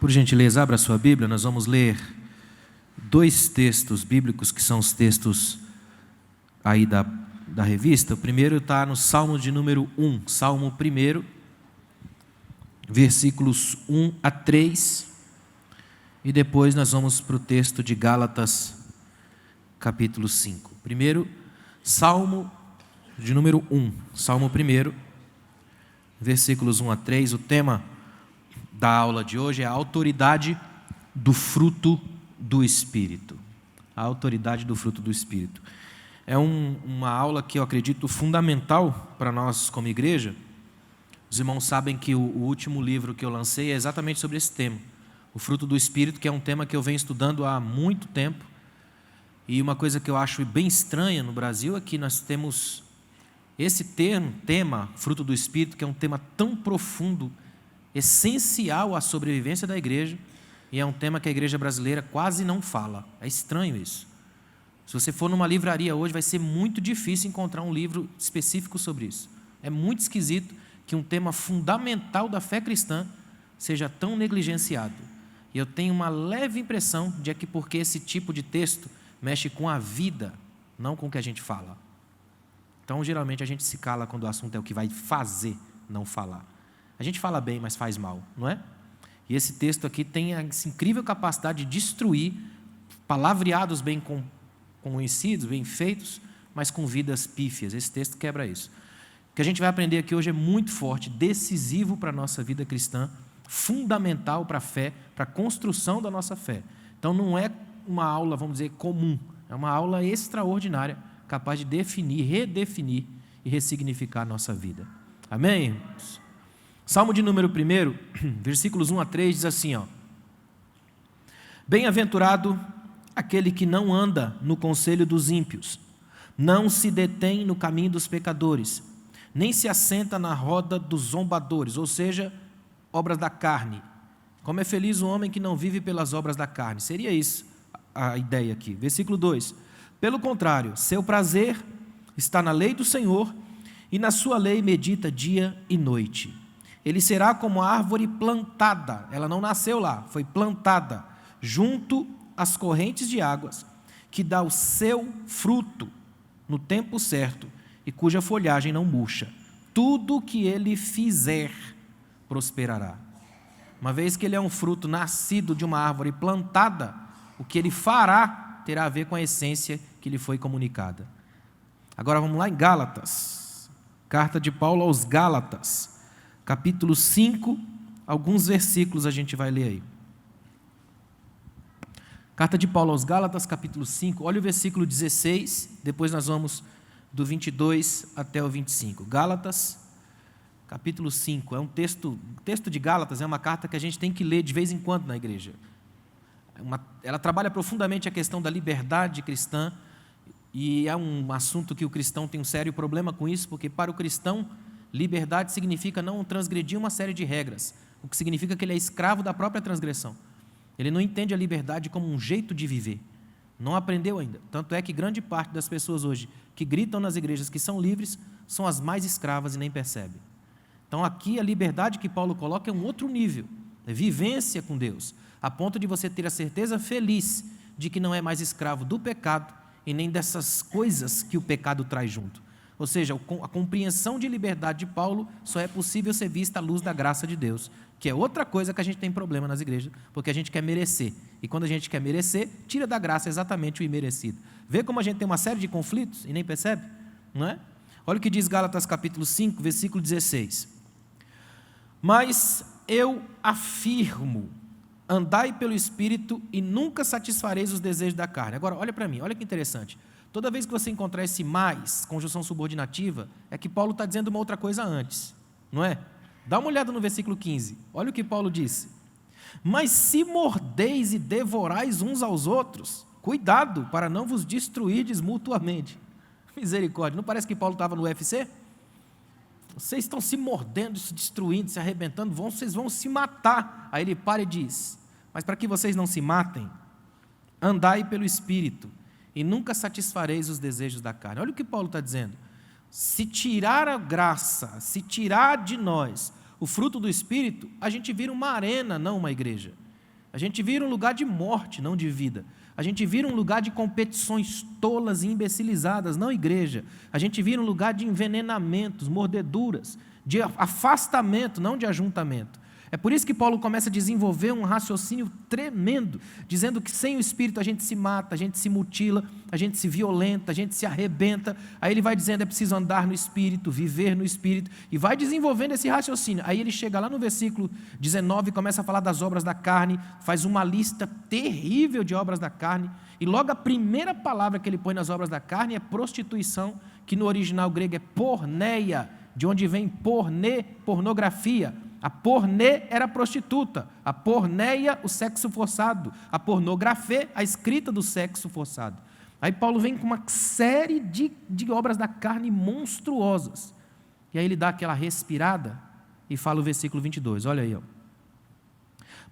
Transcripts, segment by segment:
Por gentileza, abra a sua Bíblia, nós vamos ler dois textos bíblicos que são os textos aí da revista. O primeiro está no Salmo de número 1, Salmo 1, versículos 1 a 3, e depois nós vamos para o texto de Gálatas, capítulo 5. Primeiro, Salmo de número 1, Salmo 1, versículos 1 a 3, o tema da aula de hoje é a autoridade do fruto do Espírito. A autoridade do fruto do Espírito. É uma aula que eu acredito fundamental para nós como igreja. Os irmãos sabem que o último livro que eu lancei é exatamente sobre esse tema. O fruto do Espírito, que é um tema que eu venho estudando há muito tempo. E uma coisa que eu acho bem estranha no Brasil é que nós temos esse tema, fruto do Espírito, que é um tema tão profundo, essencial à sobrevivência da igreja, e é um tema que a igreja brasileira quase não fala. É estranho isso. Se você for numa livraria hoje, vai ser muito difícil encontrar um livro específico sobre isso. É muito esquisito que um tema fundamental da fé cristã seja tão negligenciado. E eu tenho uma leve impressão de que porque esse tipo de texto mexe com a vida, não com o que a gente fala. Então, geralmente, a gente se cala quando o assunto é o que vai fazer, não falar. A gente fala bem, mas faz mal, não é? E esse texto aqui tem essa incrível capacidade de destruir palavreados bem conhecidos, bem feitos, mas com vidas pífias. Esse texto quebra isso. O que a gente vai aprender aqui hoje é muito forte, decisivo para a nossa vida cristã, fundamental para a fé, para a construção da nossa fé. Então, não é uma aula, vamos dizer, comum. É uma aula extraordinária, capaz de definir, redefinir e ressignificar a nossa vida. Amém, irmãos? Salmo de número 1, versículos 1 a 3, diz assim, ó: Bem-aventurado aquele que não anda no conselho dos ímpios, não se detém no caminho dos pecadores, nem se assenta na roda dos zombadores, ou seja, obras da carne. Como é feliz o homem que não vive pelas obras da carne. Seria isso a ideia aqui. Versículo 2: Pelo contrário, seu prazer está na lei do Senhor, e na sua lei medita dia e noite. Ele será como a árvore plantada, ela não nasceu lá, foi plantada, junto às correntes de águas, que dá o seu fruto no tempo certo, e cuja folhagem não murcha. Tudo o que ele fizer prosperará. Uma vez que ele é um fruto nascido de uma árvore plantada, o que ele fará terá a ver com a essência que lhe foi comunicada. Agora vamos lá em Gálatas, carta de Paulo aos Gálatas, capítulo 5, alguns versículos a gente vai ler aí. Carta de Paulo aos Gálatas, capítulo 5, olha o versículo 16, depois nós vamos do 22 até o 25. Gálatas, capítulo 5, é um texto de Gálatas, é uma carta que a gente tem que ler de vez em quando na igreja. Ela trabalha profundamente a questão da liberdade cristã, e é um assunto que o cristão tem um sério problema com isso, porque para o cristão, liberdade significa não transgredir uma série de regras, o que significa que ele é escravo da própria transgressão. Ele não entende a liberdade como um jeito de viver, não aprendeu ainda. Tanto é que grande parte das pessoas hoje que gritam nas igrejas que são livres, são as mais escravas e nem percebem. Então aqui a liberdade que Paulo coloca é um outro nível, é vivência com Deus, a ponto de você ter a certeza feliz de que não é mais escravo do pecado e nem dessas coisas que o pecado traz junto. Ou seja, a compreensão de liberdade de Paulo só é possível ser vista à luz da graça de Deus, que é outra coisa que a gente tem problema nas igrejas, porque a gente quer merecer. E quando a gente quer merecer, tira da graça exatamente o imerecido. Vê como a gente tem uma série de conflitos e nem percebe? Não é? Olha o que diz Gálatas capítulo 5, versículo 16. Mas eu afirmo, andai pelo Espírito e nunca satisfareis os desejos da carne. Agora, olha para mim, olha que interessante. Toda vez que você encontrar esse mais, conjunção subordinativa, é que Paulo está dizendo uma outra coisa antes, não é? Dá uma olhada no versículo 15, olha o que Paulo disse. Mas se mordeis e devorais uns aos outros, cuidado para não vos destruirdes mutuamente. Misericórdia, não parece que Paulo estava no UFC? Vocês estão se mordendo, se destruindo, se arrebentando, vocês vão se matar. Aí ele para e diz, mas para que vocês não se matem, andai pelo Espírito, e nunca satisfareis os desejos da carne. Olha o que Paulo está dizendo. Se tirar a graça, se tirar de nós o fruto do Espírito, a gente vira uma arena, não uma igreja. A gente vira um lugar de morte, não de vida. A gente vira um lugar de competições tolas e imbecilizadas, não igreja. A gente vira um lugar de envenenamentos, mordeduras, de afastamento, não de ajuntamento. É por isso que Paulo começa a desenvolver um raciocínio tremendo, dizendo que sem o Espírito a gente se mata, a gente se mutila, a gente se violenta, a gente se arrebenta. Aí ele vai dizendo, é preciso andar no Espírito, viver no Espírito, e vai desenvolvendo esse raciocínio. Aí ele chega lá no versículo 19 e começa a falar das obras da carne, faz uma lista terrível de obras da carne, e logo a primeira palavra que ele põe nas obras da carne é prostituição, que no original grego é porneia, de onde vem pornê, pornografia. A pornê era a prostituta, a porneia, o sexo forçado, a pornografia, a escrita do sexo forçado. Aí Paulo vem com uma série de obras da carne monstruosas. E aí ele dá aquela respirada e fala o versículo 22, olha aí.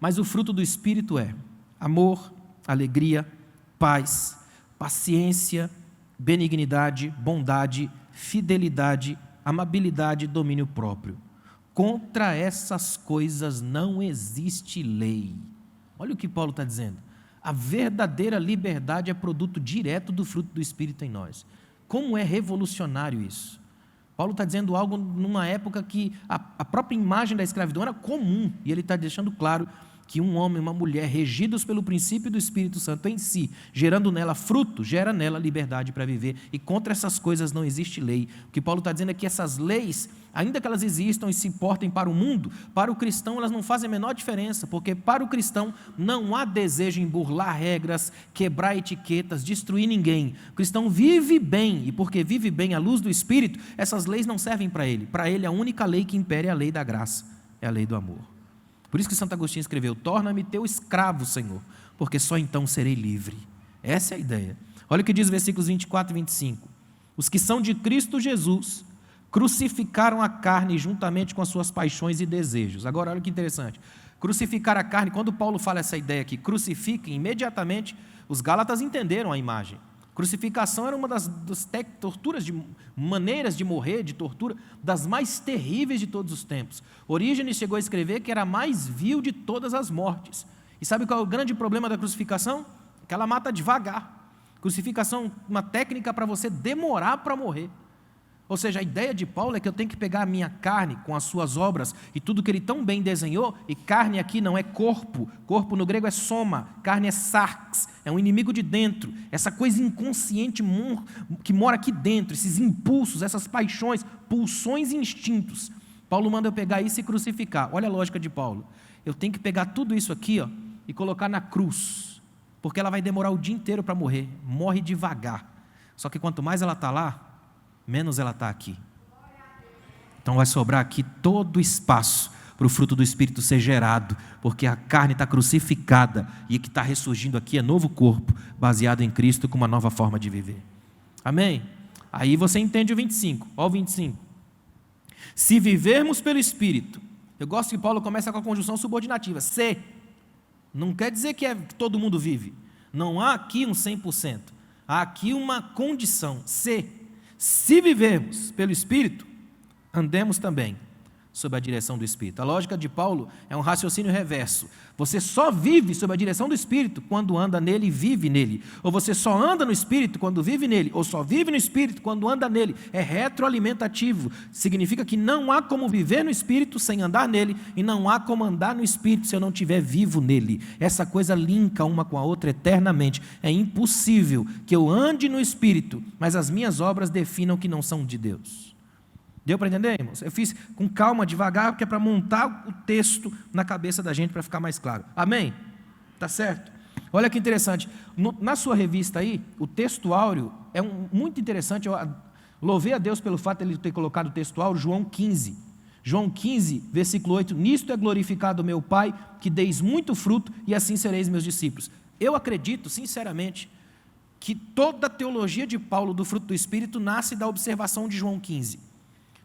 Mas o fruto do Espírito é amor, alegria, paz, paciência, benignidade, bondade, fidelidade, amabilidade e domínio próprio. Contra essas coisas não existe lei. Olha o que Paulo está dizendo. A verdadeira liberdade é produto direto do fruto do Espírito em nós. Como é revolucionário isso? Paulo está dizendo algo numa época que a própria imagem da escravidão era comum. E ele está deixando claro que um homem e uma mulher regidos pelo princípio do Espírito Santo em si, gerando nela fruto, gera nela liberdade para viver. E contra essas coisas não existe lei. O que Paulo está dizendo é que essas leis, ainda que elas existam e se importem para o mundo, para o cristão elas não fazem a menor diferença, porque para o cristão não há desejo em burlar regras, quebrar etiquetas, destruir ninguém. O cristão vive bem, e porque vive bem à luz do Espírito, essas leis não servem para ele. Para ele a única lei que impere é a lei da graça, é a lei do amor. Por isso que Santo Agostinho escreveu, torna-me teu escravo, Senhor, porque só então serei livre. Essa é a ideia. Olha o que diz os versículos 24 e 25. Os que são de Cristo Jesus crucificaram a carne juntamente com as suas paixões e desejos. Agora, olha que interessante. Crucificar a carne, quando Paulo fala essa ideia aqui, crucifiquem, imediatamente os Gálatas entenderam a imagem. Crucificação era uma das torturas, maneiras de morrer, de tortura, das mais terríveis de todos os tempos. Orígenes chegou a escrever que era a mais vil de todas as mortes. E sabe qual é o grande problema da crucificação? Que ela mata devagar. Crucificação, uma técnica para você demorar para morrer. Ou seja, a ideia de Paulo é que eu tenho que pegar a minha carne com as suas obras e tudo que ele tão bem desenhou, e carne aqui não é corpo, corpo no grego é soma, carne é sarx, é um inimigo de dentro, essa coisa inconsciente que mora aqui dentro, esses impulsos, essas paixões, pulsões e instintos. Paulo manda eu pegar isso e crucificar. Olha a lógica de Paulo. Eu tenho que pegar tudo isso aqui e colocar na cruz, porque ela vai demorar o dia inteiro para morrer, morre devagar. Só que quanto mais ela está lá, menos ela está aqui. Então vai sobrar aqui todo o espaço para o fruto do Espírito ser gerado, porque a carne está crucificada e o que está ressurgindo aqui é novo corpo, baseado em Cristo com uma nova forma de viver. Amém? Aí você entende o 25, olha o 25. Se vivermos pelo Espírito, eu gosto que Paulo começa com a conjunção subordinativa, se, não quer dizer que todo mundo vive, não há aqui um 100%, há aqui uma condição, se vivermos pelo Espírito, andemos também sob a direção do Espírito. A lógica de Paulo é um raciocínio reverso. Você só vive sob a direção do Espírito quando anda nele e vive nele. Ou você só anda no Espírito quando vive nele, ou só vive no Espírito quando anda nele. É retroalimentativo. Significa que não há como viver no Espírito sem andar nele, e não há como andar no Espírito se eu não estiver vivo nele. Essa coisa linka uma com a outra eternamente. É impossível que eu ande no Espírito, mas as minhas obras definam que não são de Deus. Deu para entender, irmãos? Eu fiz com calma, devagar, porque é para montar o texto na cabeça da gente, para ficar mais claro. Amém? Tá certo? Olha que interessante. Na sua revista aí, o texto áureo é muito interessante. Eu louvei a Deus pelo fato de ele ter colocado o texto áureo, João 15. João 15, versículo 8. Nisto é glorificado meu Pai, que deis muito fruto, e assim sereis meus discípulos. Eu acredito, sinceramente, que toda a teologia de Paulo do fruto do Espírito nasce da observação de João 15.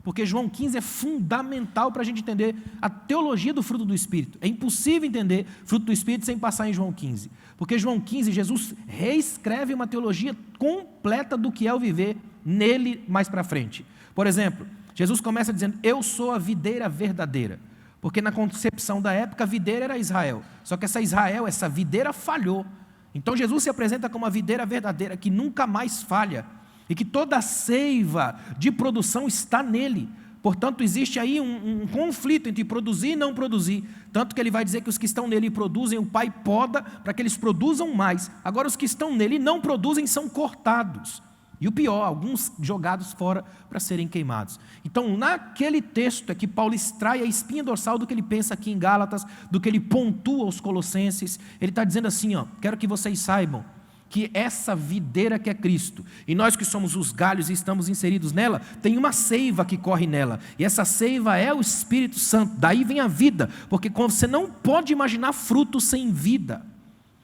Porque João 15 é fundamental para a gente entender a teologia do fruto do Espírito. É impossível entender fruto do Espírito sem passar em João 15. Porque João 15, Jesus reescreve uma teologia completa do que é o viver nele mais para frente. Por exemplo, Jesus começa dizendo, eu sou a videira verdadeira. Porque na concepção da época, a videira era Israel. Só que essa videira falhou. Então Jesus se apresenta como a videira verdadeira, que nunca mais falha. E que toda a seiva de produção está nele. Portanto, existe aí um conflito entre produzir e não produzir. Tanto que ele vai dizer que os que estão nele produzem, o Pai poda para que eles produzam mais. Agora, os que estão nele e não produzem são cortados. E o pior, alguns jogados fora para serem queimados. Então, naquele texto é que Paulo extrai a espinha dorsal do que ele pensa aqui em Gálatas, do que ele pontua aos Colossenses. Ele está dizendo assim, quero que vocês saibam que essa videira que é Cristo, e nós que somos os galhos e estamos inseridos nela, tem uma seiva que corre nela, e essa seiva é o Espírito Santo, daí vem a vida, porque você não pode imaginar fruto sem vida.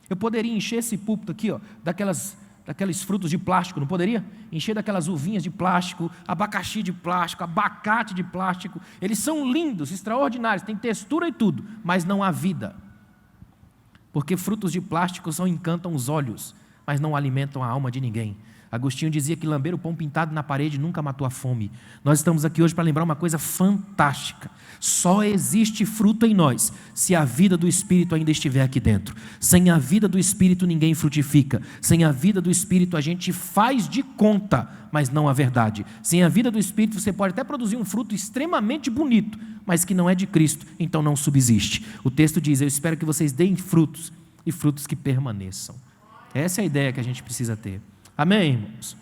Eu poderia encher esse púlpito aqui, daqueles frutos de plástico, não poderia? Encher daquelas uvinhas de plástico, abacaxi de plástico, abacate de plástico, eles são lindos, extraordinários, têm textura e tudo, mas não há vida, porque frutos de plástico só encantam os olhos, mas não alimentam a alma de ninguém. Agostinho dizia que lamber o pão pintado na parede nunca matou a fome. Nós estamos aqui hoje para lembrar uma coisa fantástica. Só existe fruto em nós se a vida do Espírito ainda estiver aqui dentro. Sem a vida do Espírito ninguém frutifica. Sem a vida do Espírito a gente faz de conta, mas não a verdade. Sem a vida do Espírito você pode até produzir um fruto extremamente bonito, mas que não é de Cristo, então não subsiste. O texto diz, eu espero que vocês deem frutos, e frutos que permaneçam. Essa é a ideia que a gente precisa ter. Amém, irmãos?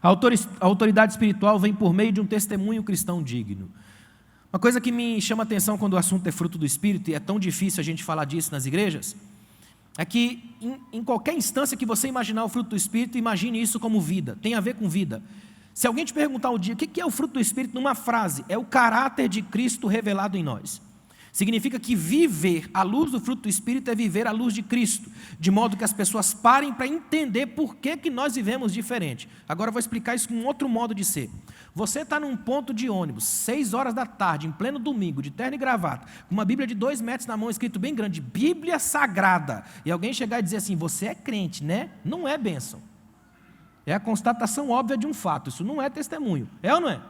A autoridade espiritual vem por meio de um testemunho cristão digno. Uma coisa que me chama a atenção quando o assunto é fruto do Espírito, e é tão difícil a gente falar disso nas igrejas, é que em qualquer instância que você imaginar o fruto do Espírito, imagine isso como vida, tem a ver com vida. Se alguém te perguntar um dia, o que é o fruto do Espírito, numa frase, é o caráter de Cristo revelado em nós. Significa que viver à luz do fruto do Espírito é viver à luz de Cristo, de modo que as pessoas parem para entender por que nós vivemos diferente. Agora eu vou explicar isso com um outro modo de ser. Você está num ponto de ônibus, 6 horas da tarde, em pleno domingo, de terno e gravata, com uma Bíblia de 2 metros na mão, escrito bem grande, Bíblia Sagrada, e alguém chegar e dizer assim, você é crente, né? Não é bênção. É a constatação óbvia de um fato, isso não é testemunho. É ou não é?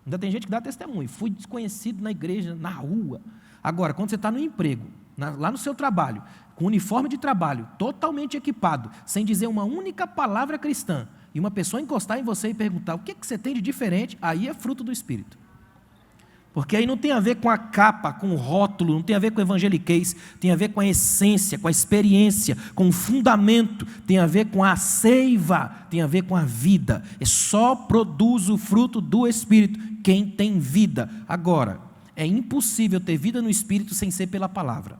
Ainda tem gente que dá testemunho, fui desconhecido na igreja, na rua. Agora, quando você está no emprego, lá no seu trabalho, com uniforme de trabalho, totalmente equipado, sem dizer uma única palavra cristã, e uma pessoa encostar em você e perguntar, o que você tem de diferente? Aí é fruto do Espírito. Porque aí não tem a ver com a capa, com o rótulo, não tem a ver com o evangeliquez, tem a ver com a essência, com a experiência, com o fundamento, tem a ver com a seiva, tem a ver com a vida. Só produz o fruto do Espírito quem tem vida. Agora, é impossível ter vida no Espírito sem ser pela palavra.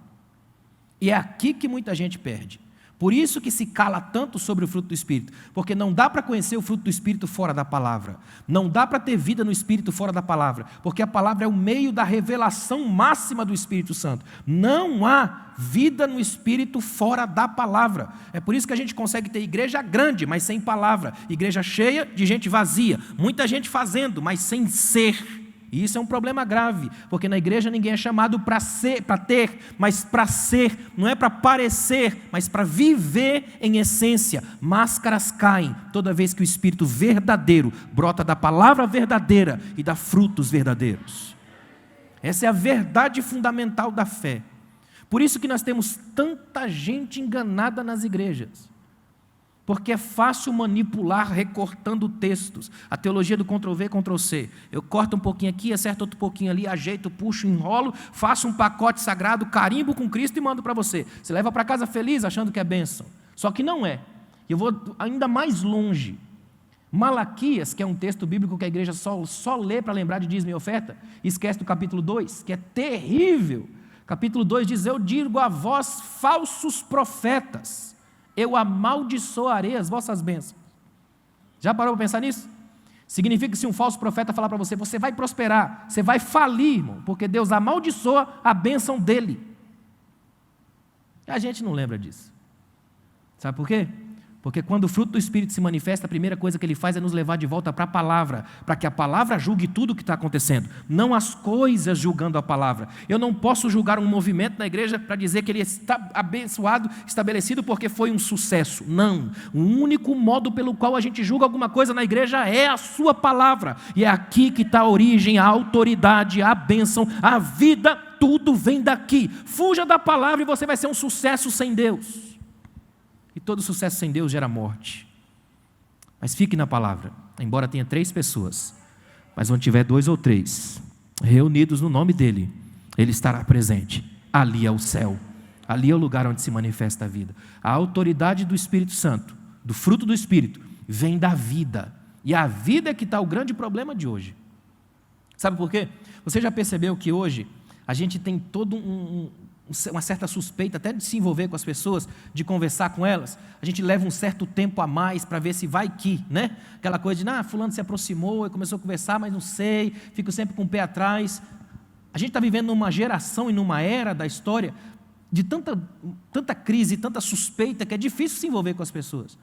E é aqui que muita gente perde. Por isso que se cala tanto sobre o fruto do Espírito, porque não dá para conhecer o fruto do Espírito fora da palavra, não dá para ter vida no Espírito fora da palavra, porque a palavra é o meio da revelação máxima do Espírito Santo. Não há vida no Espírito fora da palavra. É por isso que a gente consegue ter igreja grande, mas sem palavra, igreja cheia de gente vazia, muita gente fazendo, mas sem ser. E isso é um problema grave, porque na igreja ninguém é chamado para ter, mas para ser, não é para parecer, mas para viver em essência. Máscaras caem toda vez que o Espírito verdadeiro brota da palavra verdadeira e dá frutos verdadeiros. Essa é a verdade fundamental da fé. Por isso que nós temos tanta gente enganada nas igrejas. Porque é fácil manipular recortando textos. A teologia do Ctrl+V, Ctrl+C. Eu corto um pouquinho aqui, acerto outro pouquinho ali, ajeito, puxo, enrolo, faço um pacote sagrado, carimbo com Cristo e mando para você. Você leva para casa feliz achando que é bênção. Só que não é. Eu vou ainda mais longe. Malaquias, que é um texto bíblico que a igreja só lê para lembrar de dízimo e oferta, e esquece do capítulo 2, que é terrível. Capítulo 2 diz, eu digo a vós falsos profetas, eu amaldiçoarei as vossas bênçãos. Já parou para pensar nisso? Significa que se um falso profeta falar para você, você vai prosperar, você vai falir, irmão, porque Deus amaldiçoa a bênção dele. A gente não lembra disso. Sabe por quê? Porque quando o fruto do Espírito se manifesta, a primeira coisa que ele faz é nos levar de volta para a palavra, para que a palavra julgue tudo o que está acontecendo, não as coisas julgando a palavra. Eu não posso julgar um movimento na igreja para dizer que ele está abençoado, estabelecido porque foi um sucesso. Não. O único modo pelo qual a gente julga alguma coisa na igreja é a sua palavra. E é aqui que está a origem, a autoridade, a bênção, a vida, tudo vem daqui. Fuja da palavra e você vai ser um sucesso sem Deus. E todo sucesso sem Deus gera morte. Mas fique na palavra. Embora tenha 3 pessoas, mas onde tiver 2 ou 3 reunidos no nome dEle, Ele estará presente. Ali é o céu. Ali é o lugar onde se manifesta a vida. A autoridade do Espírito Santo, do fruto do Espírito, vem da vida. E a vida é que está o grande problema de hoje. Sabe por quê? Você já percebeu que hoje a gente tem todo uma certa suspeita até de se envolver com as pessoas, de conversar com elas. A gente leva um certo tempo a mais para ver se vai que, né? Aquela coisa de, fulano se aproximou e começou a conversar, mas não sei, fico sempre com o pé atrás. A gente está vivendo numa geração e numa era da história de tanta crise, tanta suspeita, que é difícil se envolver com as pessoas.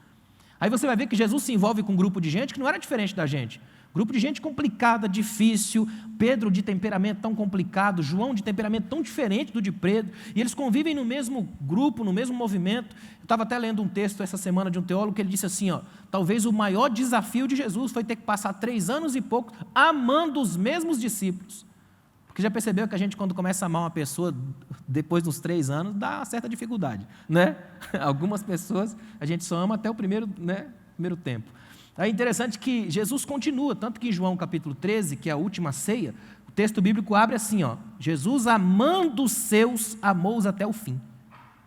Aí você vai ver que Jesus se envolve com um grupo de gente que não era diferente da gente. Grupo de gente complicada, difícil, Pedro de temperamento tão complicado, João de temperamento tão diferente do de Pedro, e eles convivem no mesmo grupo, no mesmo movimento. Eu estava até lendo um texto essa semana de um teólogo que ele disse assim, talvez o maior desafio de Jesus foi ter que passar 3 anos e pouco amando os mesmos discípulos. Porque já percebeu que a gente, quando começa a amar uma pessoa, depois dos 3 anos, dá uma certa dificuldade, né? Algumas pessoas a gente só ama até o primeiro tempo. É interessante que Jesus continua, tanto que em João capítulo 13, que é a última ceia, o texto bíblico abre assim, Jesus amando os seus, amou-os até o fim.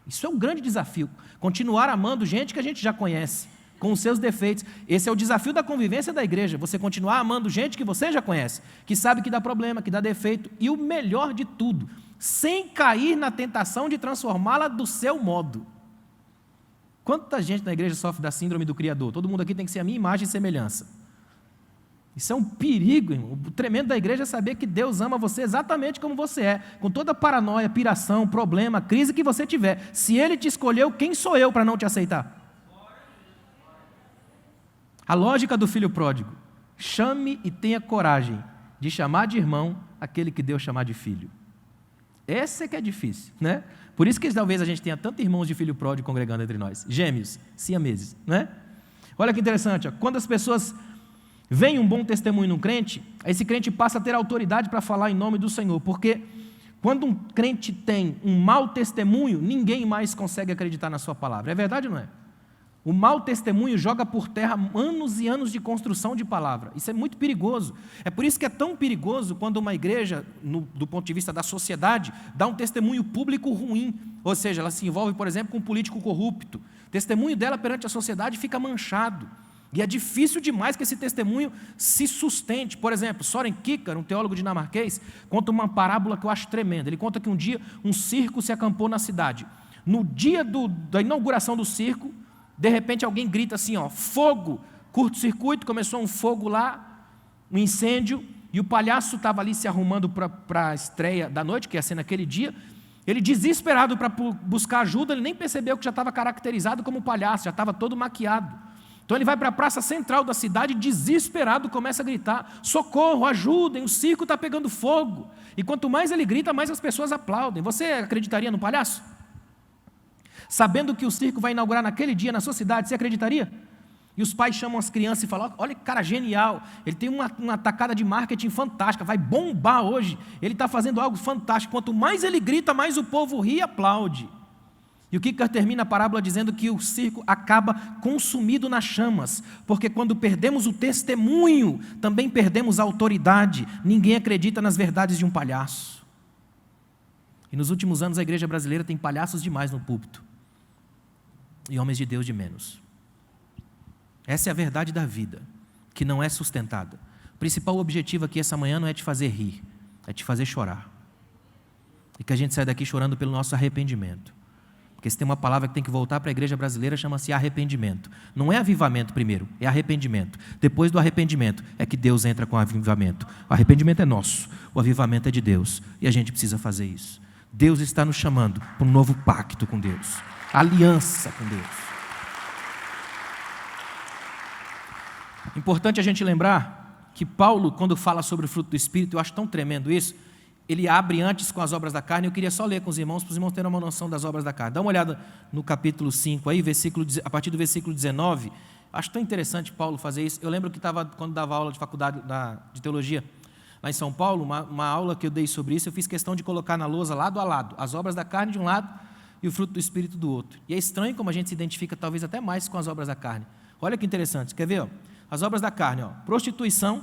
Isso é um grande desafio, continuar amando gente que a gente já conhece, com os seus defeitos. Esse é o desafio da convivência da igreja, você continuar amando gente que você já conhece, que sabe que dá problema, que dá defeito, e o melhor de tudo, sem cair na tentação de transformá-la do seu modo. Quanta gente na igreja sofre da síndrome do Criador? Todo mundo aqui tem que ser a minha imagem e semelhança. Isso é um perigo, irmão. O tremendo da igreja é saber que Deus ama você exatamente como você é, com toda a paranoia, piração, problema, crise que você tiver. Se Ele te escolheu, quem sou eu para não te aceitar? A lógica do filho pródigo: chame e tenha coragem de chamar de irmão aquele que Deus chamar de filho. Esse é que é difícil, né? Por isso que talvez a gente tenha tantos irmãos de filho pródigo congregando entre nós, gêmeos, siameses, né? Olha que interessante, quando as pessoas veem um bom testemunho num crente, esse crente passa a ter autoridade para falar em nome do Senhor, porque quando um crente tem um mau testemunho, ninguém mais consegue acreditar na sua palavra. É verdade ou não é? O mau testemunho joga por terra anos e anos de construção de palavra. Isso é muito perigoso. É por isso que é tão perigoso quando uma igreja, do ponto de vista da sociedade, dá um testemunho público ruim. Ou seja, ela se envolve, por exemplo, com um político corrupto. O testemunho dela perante a sociedade fica manchado. E é difícil demais que esse testemunho se sustente. Por exemplo, Soren Kierkegaard, um teólogo dinamarquês, conta uma parábola que eu acho tremenda. Ele conta que um dia um circo se acampou na cidade. No dia da inauguração do circo, de repente alguém grita assim, fogo, curto-circuito, começou um fogo lá, um incêndio, e o palhaço estava ali se arrumando para a estreia da noite, que ia ser naquele dia. Ele desesperado para buscar ajuda, ele nem percebeu que já estava caracterizado como palhaço, já estava todo maquiado. Então ele vai para a praça central da cidade, desesperado, começa a gritar, socorro, ajudem, o circo está pegando fogo. E quanto mais ele grita, mais as pessoas aplaudem. Você acreditaria no palhaço? Sabendo que o circo vai inaugurar naquele dia na sua cidade, você acreditaria? E os pais chamam as crianças e falam, olha que cara genial, ele tem uma tacada de marketing fantástica, vai bombar hoje, ele está fazendo algo fantástico. Quanto mais ele grita, mais o povo ri e aplaude. E o Kierkegaard termina a parábola dizendo que o circo acaba consumido nas chamas, porque quando perdemos o testemunho, também perdemos a autoridade. Ninguém acredita nas verdades de um palhaço. E nos últimos anos a igreja brasileira tem palhaços demais no púlpito. E homens de Deus de menos. Essa é a verdade da vida, que não é sustentada. O principal objetivo aqui essa manhã não é te fazer rir, é te fazer chorar. E que a gente saia daqui chorando pelo nosso arrependimento. Porque se tem uma palavra que tem que voltar para a igreja brasileira, chama-se arrependimento. Não é avivamento primeiro, é arrependimento. Depois do arrependimento é que Deus entra com o avivamento. O arrependimento é nosso, o avivamento é de Deus. E a gente precisa fazer isso. Deus está nos chamando para um novo pacto com Deus. Aliança com Deus. Importante a gente lembrar que Paulo, quando fala sobre o fruto do Espírito, eu acho tão tremendo isso, ele abre antes com as obras da carne. Eu queria só ler com os irmãos, para os irmãos terem uma noção das obras da carne. Dá uma olhada no capítulo 5, aí, a partir do versículo 19. Acho tão interessante Paulo fazer isso. Eu lembro que quando dava aula de faculdade de teologia, lá em São Paulo, uma aula que eu dei sobre isso, eu fiz questão de colocar na lousa, lado a lado, as obras da carne de um lado e o fruto do Espírito do outro. E é estranho como a gente se identifica talvez até mais com as obras da carne. Olha que interessante, quer ver? Ó? As obras da carne, ó, prostituição,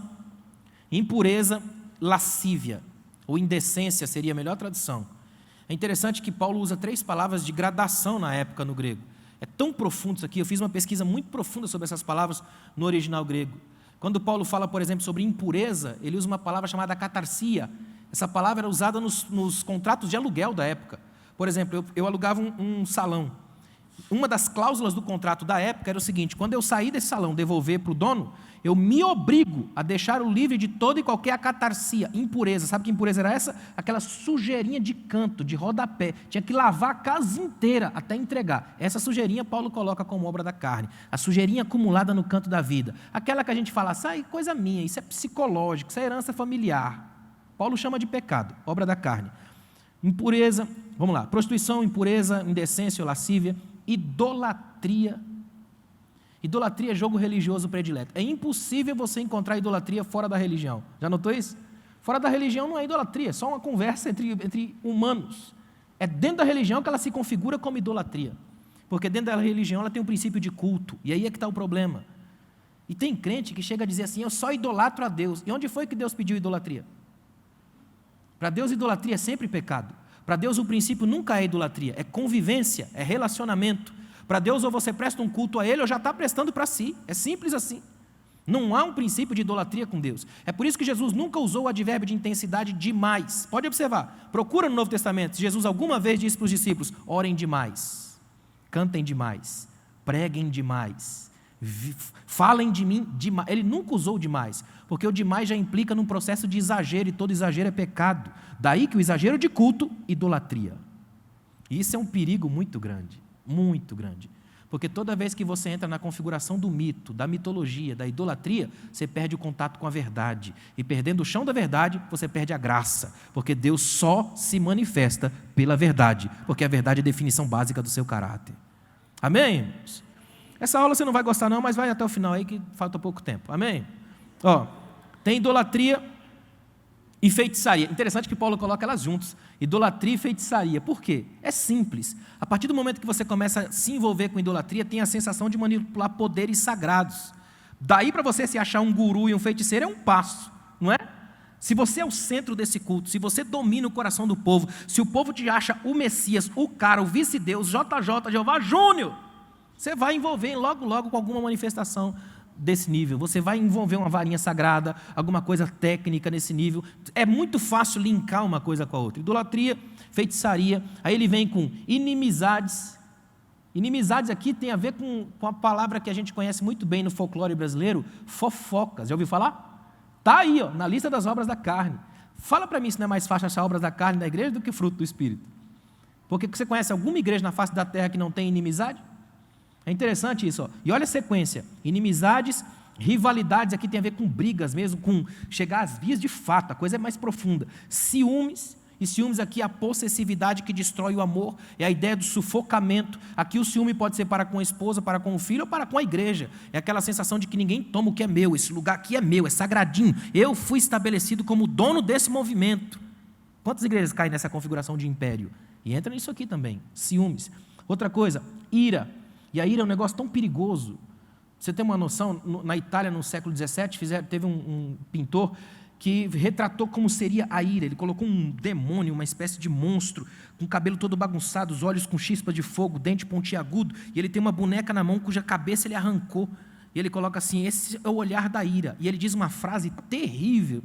impureza, lascívia, ou indecência seria a melhor tradução. É interessante que Paulo usa 3 palavras de gradação na época no grego. É tão profundo isso aqui, eu fiz uma pesquisa muito profunda sobre essas palavras no original grego. Quando Paulo fala, por exemplo, sobre impureza, ele usa uma palavra chamada catarsia. Essa palavra era usada nos contratos de aluguel da época. Por exemplo, eu alugava um salão. Uma das cláusulas do contrato da época era o seguinte: quando eu sair desse salão, devolver para o dono, eu me obrigo a deixar-o livre de toda e qualquer acatarsia, impureza. Sabe que impureza era essa? Aquela sujeirinha de canto, de rodapé. Tinha que lavar a casa inteira até entregar. Essa sujeirinha Paulo coloca como obra da carne. A sujeirinha acumulada no canto da vida. Aquela que a gente fala, sai coisa minha, isso é psicológico, isso é herança familiar. Paulo chama de pecado, obra da carne. Impureza, vamos lá, prostituição, impureza, indecência ou lascívia, idolatria. Idolatria é jogo religioso predileto. É impossível você encontrar idolatria fora da religião. Já notou isso? Fora da religião não é idolatria, é só uma conversa entre humanos. É dentro da religião que ela se configura como idolatria. Porque dentro da religião ela tem um princípio de culto. E aí é que está o problema. E tem crente que chega a dizer assim, eu só idolatro a Deus. E onde foi que Deus pediu idolatria? Para Deus, idolatria é sempre pecado. Para Deus, o princípio nunca é idolatria, é convivência, é relacionamento. Para Deus, ou você presta um culto a Ele, ou já está prestando para si. É simples assim. Não há um princípio de idolatria com Deus. É por isso que Jesus nunca usou o advérbio de intensidade demais. Pode observar, procura no Novo Testamento, se Jesus alguma vez disse para os discípulos, orem demais, cantem demais, preguem demais, falem de mim demais. Ele nunca usou demais, porque o demais já implica num processo de exagero, e todo exagero é pecado. Daí que o exagero de culto, idolatria. E isso é um perigo muito grande, porque toda vez que você entra na configuração do mito, da mitologia, da idolatria, você perde o contato com a verdade, e perdendo o chão da verdade, você perde a graça, porque Deus só se manifesta pela verdade, porque a verdade é a definição básica do seu caráter. Amém, irmãos? Essa aula você não vai gostar não, mas vai até o final aí que falta pouco tempo. Amém? Ó, tem idolatria e feitiçaria. Interessante que Paulo coloca elas juntas. Idolatria e feitiçaria. Por quê? É simples. A partir do momento que você começa a se envolver com idolatria, tem a sensação de manipular poderes sagrados. Daí para você se achar um guru e um feiticeiro é um passo, não é? Se você é o centro desse culto, se você domina o coração do povo, se o povo te acha o Messias, o cara, o vice-deus, JJ, Jeová Júnior, você vai envolver logo com alguma manifestação desse nível. Você vai envolver uma varinha sagrada, alguma coisa técnica nesse nível. É muito fácil linkar uma coisa com a outra. Idolatria, feitiçaria. Aí ele vem com inimizades. Inimizades aqui tem a ver com a palavra que a gente conhece muito bem no folclore brasileiro, fofocas. Já ouviu falar? Está aí, ó, na lista das obras da carne. Fala para mim se não é mais fácil achar obras da carne da igreja do que fruto do Espírito. Porque você conhece alguma igreja na face da terra que não tem inimizade? É interessante isso, ó. E olha a sequência, inimizades, rivalidades, aqui tem a ver com brigas mesmo, com chegar às vias de fato, a coisa é mais profunda. Ciúmes, e ciúmes aqui é a possessividade que destrói o amor, é a ideia do sufocamento. Aqui o ciúme pode ser para com a esposa, para com o filho ou para com a igreja. É aquela sensação de que ninguém toma o que é meu, esse lugar aqui é meu, é sagradinho. Eu fui estabelecido como dono desse movimento. Quantas igrejas caem nessa configuração de império? E entra nisso aqui também, ciúmes. Outra coisa, ira. E a ira é um negócio tão perigoso. Você tem uma noção, na Itália, no século XVII, teve um pintor que retratou como seria a ira. Ele colocou um demônio, uma espécie de monstro, com o cabelo todo bagunçado, os olhos com chispa de fogo, dente pontiagudo, e ele tem uma boneca na mão cuja cabeça ele arrancou. E ele coloca assim, esse é o olhar da ira. E ele diz uma frase terrível.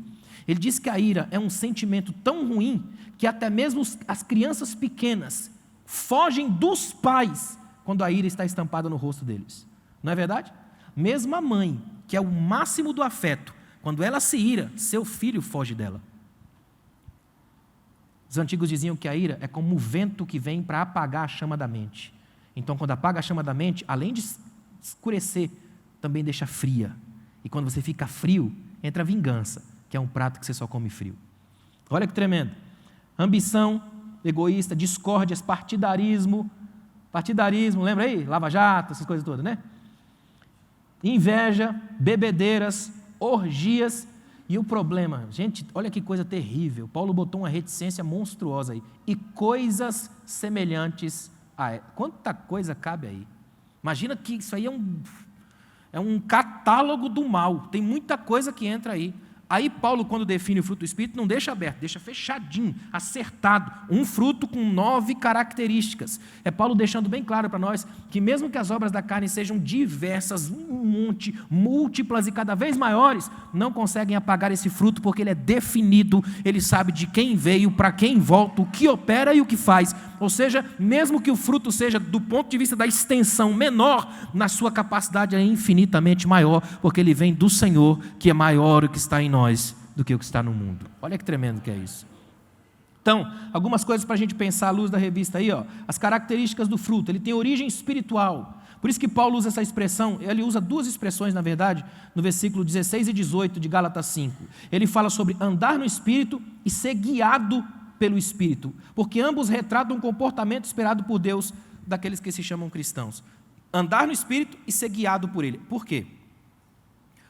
Ele diz que a ira é um sentimento tão ruim que até mesmo as crianças pequenas fogem dos pais quando a ira está estampada no rosto deles. Não é verdade? Mesmo a mãe, que é o máximo do afeto, quando ela se ira, seu filho foge dela. Os antigos diziam que a ira é como o vento que vem para apagar a chama da mente. Então, quando apaga a chama da mente, além de escurecer, também deixa fria. E quando você fica frio, entra a vingança, que é um prato que você só come frio. Olha que tremendo. Ambição egoísta, discórdias, partidarismo, lembra aí? Lava Jato, essas coisas todas, né? Inveja, bebedeiras, orgias. E o problema, gente, olha que coisa terrível. Paulo botou uma reticência monstruosa aí. E coisas semelhantes a... Quanta coisa cabe aí? Imagina que isso aí é um catálogo do mal. Tem muita coisa que entra aí. Aí Paulo, quando define o fruto do Espírito, não deixa aberto, deixa fechadinho, acertado, um fruto com 9 características. É Paulo deixando bem claro para nós que mesmo que as obras da carne sejam diversas, múltiplas e cada vez maiores, não conseguem apagar esse fruto, porque ele é definido, ele sabe de quem veio, para quem volta, o que opera e o que faz. Ou seja, mesmo que o fruto seja, do ponto de vista da extensão, menor, na sua capacidade é infinitamente maior, porque ele vem do Senhor, que é maior o que está em nós do que o que está no mundo. Olha que tremendo que é isso. Então, algumas coisas para a gente pensar à luz da revista aí, ó. As características do fruto, ele tem origem espiritual. Por isso que Paulo usa essa expressão, ele usa 2 expressões, na verdade, no versículo 16 e 18 de Gálatas 5. Ele fala sobre andar no Espírito e ser guiado pelo Espírito, porque ambos retratam um comportamento esperado por Deus daqueles que se chamam cristãos. Andar no Espírito e ser guiado por Ele. Por quê?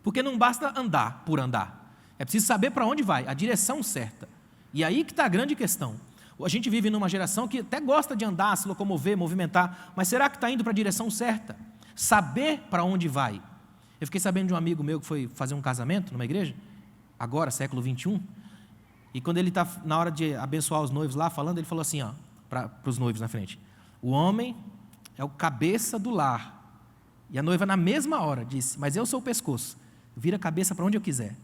Porque não basta andar por andar. É preciso saber para onde vai, a direção certa. E aí que está a grande questão. A gente vive numa geração que até gosta de andar, se locomover, movimentar, mas será que está indo para a direção certa? Saber para onde vai. Eu fiquei sabendo de um amigo meu que foi fazer um casamento numa igreja, agora, século 21, e quando ele está na hora de abençoar os noivos lá, falando, ele falou assim, ó, para os noivos na frente: o homem é o cabeça do lar. E a noiva na mesma hora disse: mas eu sou o pescoço, vira a cabeça para onde eu quiser.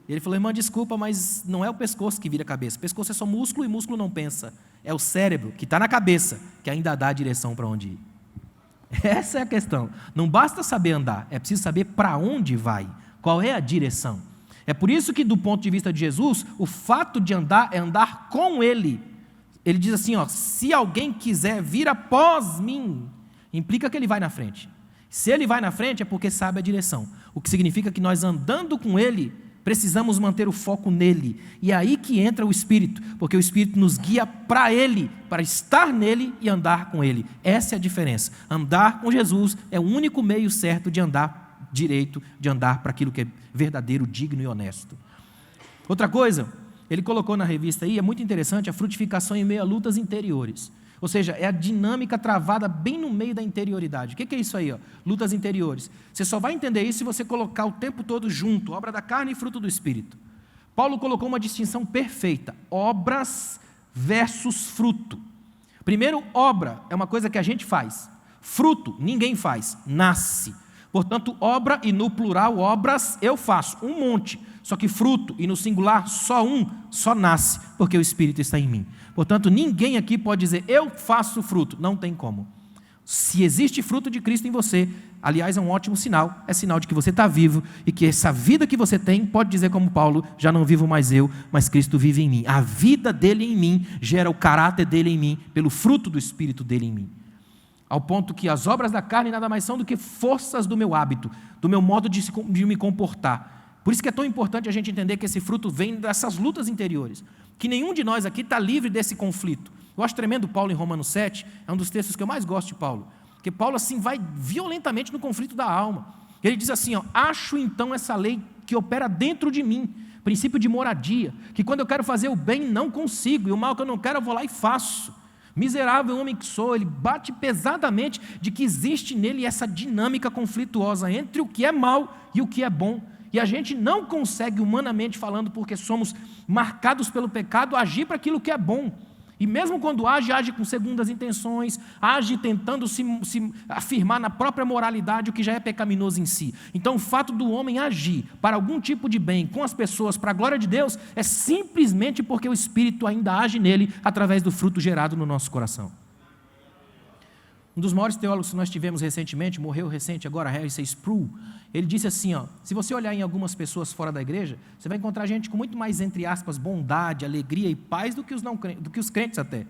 E ele falou: irmã, desculpa, mas não é o pescoço que vira a cabeça. O pescoço é só músculo e músculo não pensa. É o cérebro que está na cabeça que ainda dá a direção para onde ir. Essa é a questão. Não basta saber andar, é preciso saber para onde vai, qual é a direção. É por isso que, do ponto de vista de Jesus, o fato de andar é andar com Ele. Ele diz assim, ó: se alguém quiser vir após mim, implica que ele vai na frente. Se ele vai na frente é porque sabe a direção, o que significa que nós, andando com Ele, precisamos manter o foco nele. E é aí que entra o Espírito, porque o Espírito nos guia para Ele, para estar nele e andar com Ele. Essa é a diferença. Andar com Jesus é o único meio certo de andar direito, de andar para aquilo que é verdadeiro, digno e honesto. Outra coisa, ele colocou na revista aí, é muito interessante, a frutificação em meio a lutas interiores. Ou seja, é a dinâmica travada bem no meio da interioridade. O que é isso aí? Ó? Lutas interiores. Você só vai entender isso se você colocar o tempo todo junto, obra da carne e fruto do Espírito. Paulo colocou uma distinção perfeita: obras versus fruto. Primeiro, obra é uma coisa que a gente faz. Fruto, ninguém faz, nasce. Portanto, obra, e no plural, obras, eu faço, um monte. Só que fruto, e no singular, só um, só nasce, porque o Espírito está em mim. Portanto, ninguém aqui pode dizer, eu faço fruto. Não tem como. Se existe fruto de Cristo em você, aliás, é um ótimo sinal, é sinal de que você está vivo, e que essa vida que você tem, pode dizer como Paulo: já não vivo mais eu, mas Cristo vive em mim. A vida dele em mim gera o caráter dele em mim, pelo fruto do Espírito dele em mim. Ao ponto que as obras da carne nada mais são do que forças do meu hábito, do meu modo de me comportar. Por isso que é tão importante a gente entender que esse fruto vem dessas lutas interiores, que nenhum de nós aqui está livre desse conflito. Eu acho tremendo Paulo em Romanos 7, é um dos textos que eu mais gosto de Paulo, porque Paulo assim vai violentamente no conflito da alma. Ele diz assim, ó: acho então essa lei que opera dentro de mim, princípio de moradia, que quando eu quero fazer o bem não consigo, e o mal que eu não quero eu vou lá e faço. Miserável homem que sou. Ele bate pesadamente de que existe nele essa dinâmica conflituosa entre o que é mal e o que é bom. E a gente não consegue, humanamente falando, porque somos marcados pelo pecado, agir para aquilo que é bom. E mesmo quando age com segundas intenções, age tentando se afirmar na própria moralidade, o que já é pecaminoso em si. Então o fato do homem agir para algum tipo de bem com as pessoas, para a glória de Deus, é simplesmente porque o Espírito ainda age nele, através do fruto gerado no nosso coração. Um dos maiores teólogos que nós tivemos recentemente, morreu recente agora, Harry C. Sproul, ele disse assim, ó: se você olhar em algumas pessoas fora da igreja, você vai encontrar gente com muito mais, entre aspas, bondade, alegria e paz do que os crentes até.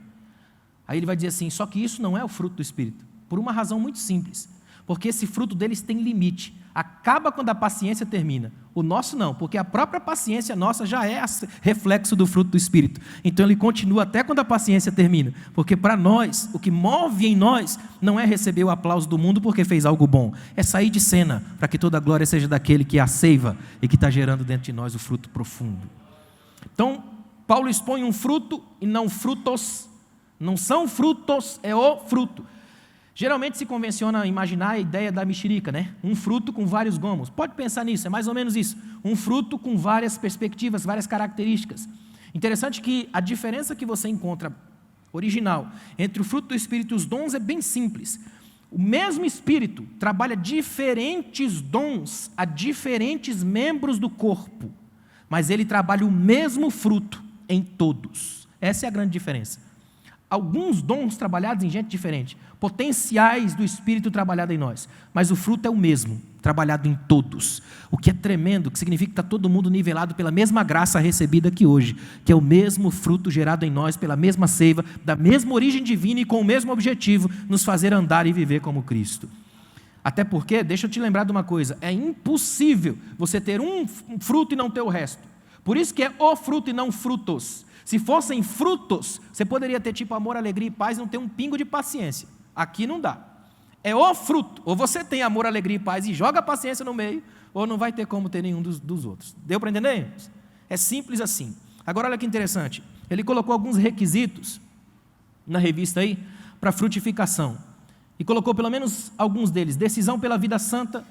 Aí ele vai dizer assim: só que isso não é o fruto do Espírito, por uma razão muito simples. porque esse fruto deles tem limite. Acaba quando a paciência termina. O nosso não, porque a própria paciência nossa já é reflexo do fruto do Espírito. Então ele continua até quando a paciência termina, porque para nós, o que move em nós não é receber o aplauso do mundo porque fez algo bom, é sair de cena para que toda a glória seja daquele que é a seiva e que está gerando dentro de nós o fruto profundo. Então, Paulo expõe um fruto e não frutos. Não são frutos, é o fruto. Geralmente se convenciona imaginar a ideia da mexerica, né? Um fruto com vários gomos. Pode pensar nisso, é mais ou menos isso. Um fruto com várias perspectivas, várias características. Interessante que a diferença que você encontra original entre o fruto do Espírito e os dons é bem simples. O mesmo Espírito trabalha diferentes dons a diferentes membros do corpo, mas ele trabalha o mesmo fruto em todos. Essa é a grande diferença. Alguns dons trabalhados em gente diferente, potenciais do Espírito trabalhado em nós, mas o fruto é o mesmo, trabalhado em todos, o que é tremendo, que significa que está todo mundo nivelado pela mesma graça recebida aqui hoje, que é o mesmo fruto gerado em nós, pela mesma seiva, da mesma origem divina e com o mesmo objetivo, nos fazer andar e viver como Cristo. Até porque, deixa eu te lembrar de uma coisa, é impossível você ter um fruto e não ter o resto, por isso que é o fruto e não frutos. Se fossem frutos, você poderia ter tipo amor, alegria e paz e não ter um pingo de paciência. Aqui não dá. É o fruto. Ou você tem amor, alegria e paz e joga a paciência no meio, ou não vai ter como ter nenhum dos outros. Deu para entender? É simples assim. Agora olha que interessante. Ele colocou alguns requisitos na revista aí para frutificação. E colocou pelo menos alguns deles. Decisão pela vida santa.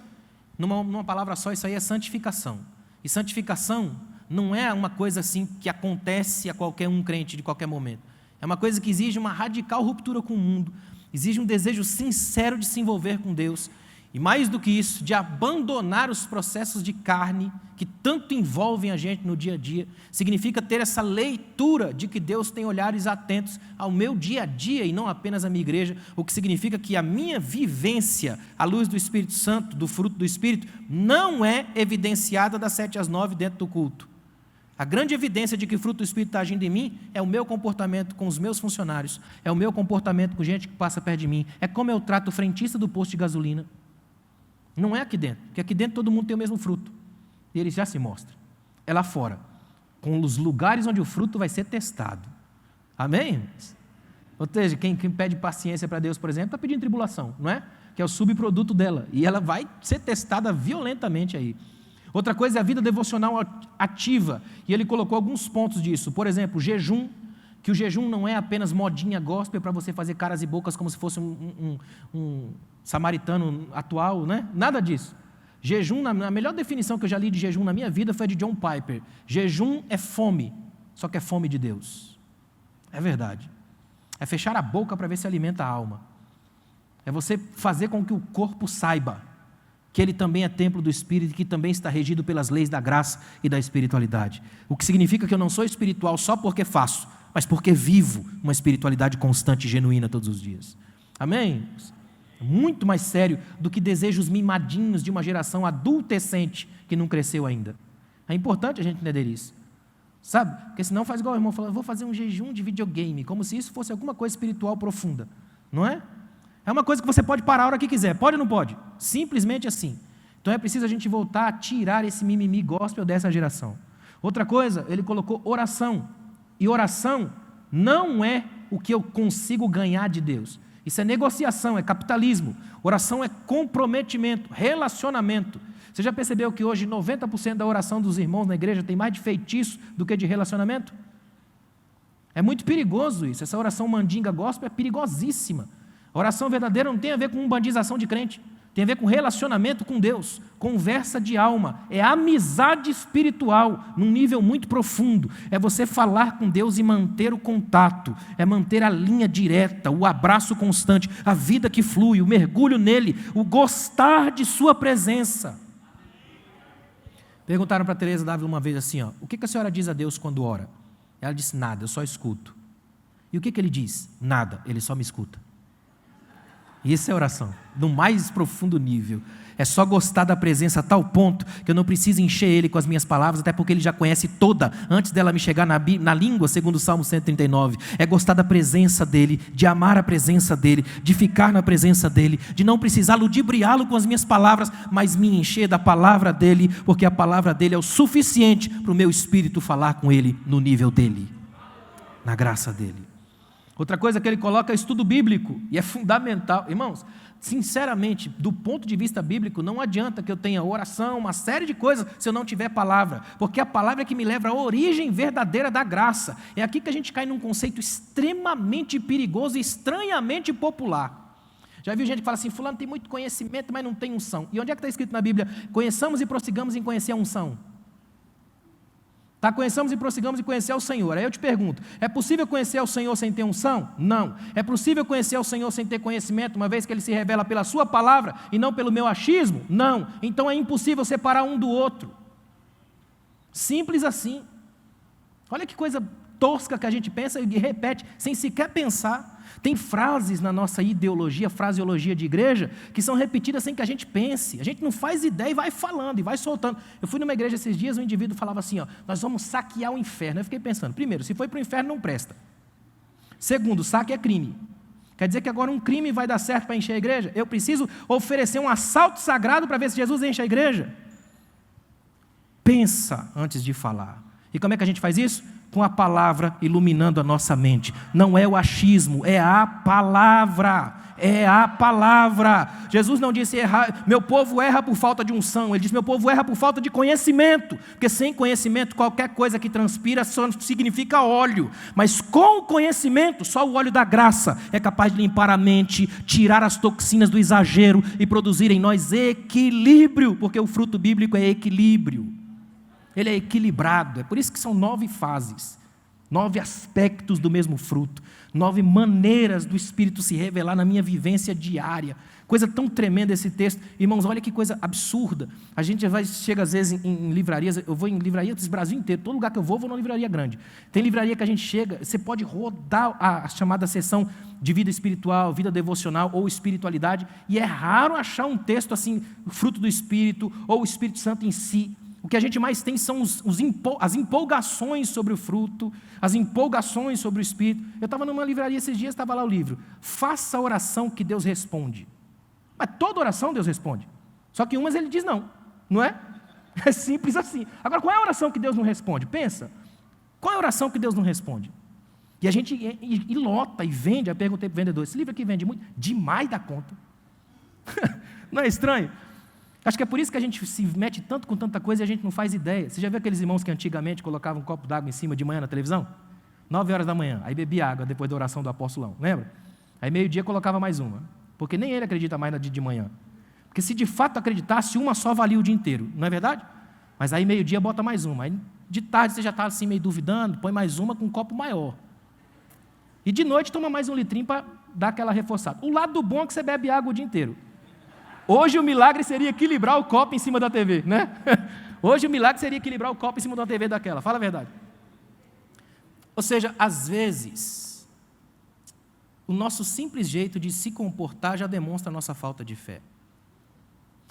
Numa palavra só, isso aí é santificação. E santificação não é uma coisa assim que acontece a qualquer um crente de qualquer momento. É uma coisa que exige uma radical ruptura com o mundo, exige um desejo sincero de se envolver com Deus, e mais do que isso, de abandonar os processos de carne que tanto envolvem a gente no dia a dia. Significa ter essa leitura de que Deus tem olhares atentos ao meu dia a dia e não apenas à minha igreja, o que significa que a minha vivência à luz do Espírito Santo, do fruto do Espírito, não é evidenciada das 7 às 9 dentro do culto. A grande evidência de que o fruto do Espírito está agindo em mim é o meu comportamento com os meus funcionários, é o meu comportamento com gente que passa perto de mim, é como eu trato o frentista do posto de gasolina. Não é aqui dentro, porque aqui dentro todo mundo tem o mesmo fruto, e ele já se mostra. É lá fora, com os lugares onde o fruto vai ser testado. Amém? Ou seja, quem pede paciência para Deus, por exemplo, está pedindo tribulação, não é? Que é o subproduto dela, e ela vai ser testada violentamente aí. Outra coisa é a vida devocional ativa, e ele colocou alguns pontos disso. Por exemplo, jejum, que o jejum não é apenas modinha gospel para você fazer caras e bocas como se fosse um samaritano atual, né? Nada disso. Jejum, na melhor definição que eu já li de jejum na minha vida foi de John Piper. Jejum é fome, só que é fome de Deus. É verdade. É fechar a boca para ver se alimenta a alma. É você fazer com que o corpo saiba que ele também é templo do Espírito, que também está regido pelas leis da graça e da espiritualidade. O que significa que eu não sou espiritual só porque faço, mas porque vivo uma espiritualidade constante e genuína todos os dias. Amém? Muito mais sério do que desejos mimadinhos de uma geração adultescente que não cresceu ainda. É importante a gente entender isso. Sabe? Porque senão faz igual o irmão falando, vou fazer um jejum de videogame, como se isso fosse alguma coisa espiritual profunda. Não é? É uma coisa que você pode parar a hora que quiser. Pode ou não pode? Simplesmente assim. Então é preciso a gente voltar a tirar esse mimimi gospel dessa geração. Outra coisa, ele colocou oração. E oração não é o que eu consigo ganhar de Deus. Isso é negociação, é capitalismo. Oração é comprometimento, relacionamento. Você já percebeu que hoje 90% da oração dos irmãos na igreja tem mais de feitiço do que de relacionamento? É muito perigoso isso. Essa oração mandinga gospel é perigosíssima. A oração verdadeira não tem a ver com bandização de crente, tem a ver com relacionamento com Deus, conversa de alma, é amizade espiritual, num nível muito profundo, é você falar com Deus e manter o contato, é manter a linha direta, o abraço constante, a vida que flui, o mergulho nele, o gostar de sua presença. Perguntaram para Teresa Dávila uma vez assim, o que a senhora diz a Deus quando ora? Ela disse, nada, eu só escuto. E o que ele diz? Nada, ele só me escuta. Isso é oração, no mais profundo nível. É só gostar da presença a tal ponto que eu não preciso encher ele com as minhas palavras, até porque ele já conhece toda, antes dela me chegar na língua, segundo o Salmo 139. É gostar da presença dele, de amar a presença dele, de ficar na presença dele, de não precisar ludibriá-lo com as minhas palavras, mas me encher da palavra dele, porque a palavra dele é o suficiente para o meu espírito falar com ele no nível dele, na graça dele. Outra coisa que ele coloca é o estudo bíblico, e é fundamental. Irmãos, sinceramente, do ponto de vista bíblico, não adianta que eu tenha oração, uma série de coisas, se eu não tiver palavra, porque a palavra é que me leva à origem verdadeira da graça. É aqui que a gente cai num conceito extremamente perigoso e estranhamente popular. Já viu gente que fala assim, fulano tem muito conhecimento, mas não tem unção. E onde é que está escrito na Bíblia? Conheçamos e prossigamos em conhecer a unção. Tá, conheçamos e prossigamos em conhecer ao Senhor. Aí eu te pergunto, é possível conhecer ao Senhor sem ter unção? Não. É possível conhecer ao Senhor sem ter conhecimento, uma vez que Ele se revela pela sua palavra e não pelo meu achismo? Não. Então é impossível separar um do outro. Simples assim. Olha que coisa tosca que a gente pensa e repete, sem sequer pensar. Tem frases na nossa ideologia, fraseologia de igreja, que são repetidas sem que a gente pense. A gente não faz ideia e vai falando, e vai soltando. Eu fui numa igreja esses dias, um indivíduo falava assim, ó, nós vamos saquear o inferno. Eu fiquei pensando, primeiro, se foi para o inferno não presta. Segundo, saque é crime. Quer dizer que agora um crime vai dar certo para encher a igreja? Eu preciso oferecer um assalto sagrado para ver se Jesus enche a igreja? Pensa antes de falar. E como é que a gente faz isso? Com a palavra iluminando a nossa mente. Não é o achismo, é a palavra. É a palavra. Jesus não disse, meu povo erra por falta de unção. Ele disse, meu povo erra por falta de conhecimento. Porque sem conhecimento, qualquer coisa que transpira só significa óleo. Mas com o conhecimento, só o óleo da graça é capaz de limpar a mente, tirar as toxinas do exagero e produzir em nós equilíbrio. Porque o fruto bíblico é equilíbrio. Ele é equilibrado, é por isso que são 9 fases, 9 aspectos do mesmo fruto, 9 maneiras do Espírito se revelar na minha vivência diária. Coisa tão tremenda esse texto. Irmãos, olha que coisa absurda. A gente chega às vezes em livrarias, eu vou em livraria desse Brasil inteiro, todo lugar que eu vou numa livraria grande. Tem livraria que a gente chega, você pode rodar a chamada seção de vida espiritual, vida devocional ou espiritualidade, e é raro achar um texto assim, fruto do Espírito ou o Espírito Santo em si. O que a gente mais tem são as empolgações sobre o fruto, as empolgações sobre o Espírito. Eu estava numa livraria esses dias, estava lá o livro. Faça a oração que Deus responde. Mas toda oração Deus responde. Só que umas ele diz não, não é? É simples assim. Agora, qual é a oração que Deus não responde? Pensa. Qual é a oração que Deus não responde? E a gente e lota e vende. Eu perguntei para o vendedor, esse livro aqui vende muito? Demais da conta. Não é estranho? Acho que é por isso que a gente se mete tanto com tanta coisa e a gente não faz ideia. Você já viu aqueles irmãos que antigamente colocavam um copo d'água em cima de manhã na televisão? 9 horas da manhã, aí bebia água depois da oração do apostolão, lembra? Aí meio-dia colocava mais uma, porque nem ele acredita mais na de manhã. Porque se de fato acreditasse, uma só valia o dia inteiro, não é verdade? Mas aí meio-dia bota mais uma, aí de tarde você já está assim meio duvidando, põe mais uma com um copo maior. E de noite toma mais um litrinho para dar aquela reforçada. O lado bom é que você bebe água o dia inteiro. Hoje o milagre seria equilibrar o copo em cima da TV, né? Hoje o milagre seria equilibrar o copo em cima da TV daquela, fala a verdade. Ou seja, às vezes, o nosso simples jeito de se comportar já demonstra a nossa falta de fé.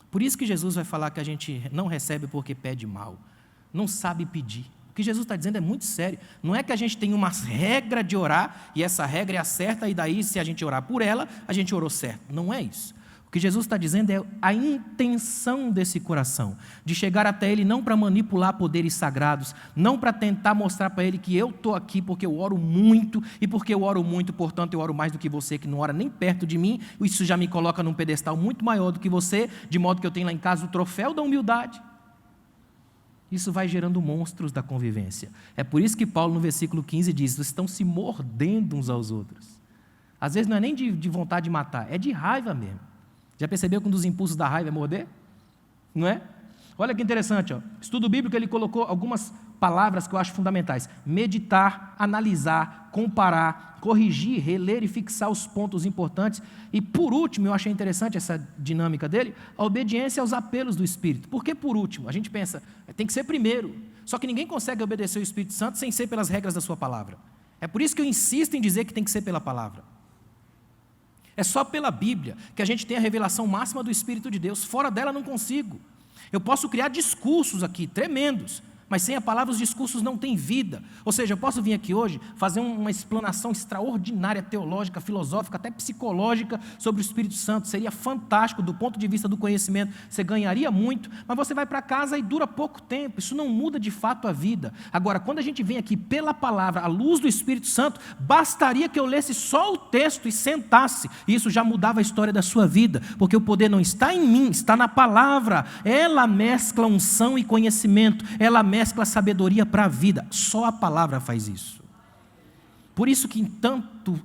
Por isso que Jesus vai falar que a gente não recebe porque pede mal, não sabe pedir. O que Jesus está dizendo é muito sério. Não é que a gente tem uma regra de orar, e essa regra é a certa, e daí se a gente orar por ela, a gente orou certo. Não é isso. O que Jesus está dizendo é a intenção desse coração, de chegar até Ele não para manipular poderes sagrados, não para tentar mostrar para Ele que eu estou aqui porque eu oro muito, e porque eu oro muito, portanto eu oro mais do que você que não ora nem perto de mim, isso já me coloca num pedestal muito maior do que você, de modo que eu tenho lá em casa o troféu da humildade. Isso vai gerando monstros da convivência. É por isso que Paulo no versículo 15 diz, vocês estão se mordendo uns aos outros. Às vezes não é nem de vontade de matar, é de raiva mesmo. Já percebeu que um dos impulsos da raiva é morder? Não é? Olha que interessante, ó. Estudo bíblico, ele colocou algumas palavras que eu acho fundamentais. Meditar, analisar, comparar, corrigir, reler e fixar os pontos importantes. E por último, eu achei interessante essa dinâmica dele, a obediência aos apelos do Espírito. Por que por último? A gente pensa, tem que ser primeiro. Só que ninguém consegue obedecer o Espírito Santo sem ser pelas regras da sua palavra. É por isso que eu insisto em dizer que tem que ser pela palavra. É só pela Bíblia que a gente tem a revelação máxima do Espírito de Deus. Fora dela não consigo. Eu posso criar discursos aqui, tremendos, mas sem a palavra os discursos não têm vida. Ou seja, eu posso vir aqui hoje fazer uma explanação extraordinária, teológica, filosófica, até psicológica sobre o Espírito Santo. Seria fantástico do ponto de vista do conhecimento, você ganharia muito, mas você vai para casa e dura pouco tempo. Isso não muda de fato a vida. Agora, quando a gente vem aqui pela palavra, à luz do Espírito Santo, bastaria que eu lesse só o texto e sentasse. Isso já mudava a história da sua vida, porque o poder não está em mim, está na palavra. Ela mescla unção e conhecimento, ela mescla sabedoria para a vida. Só a palavra faz isso. Por isso que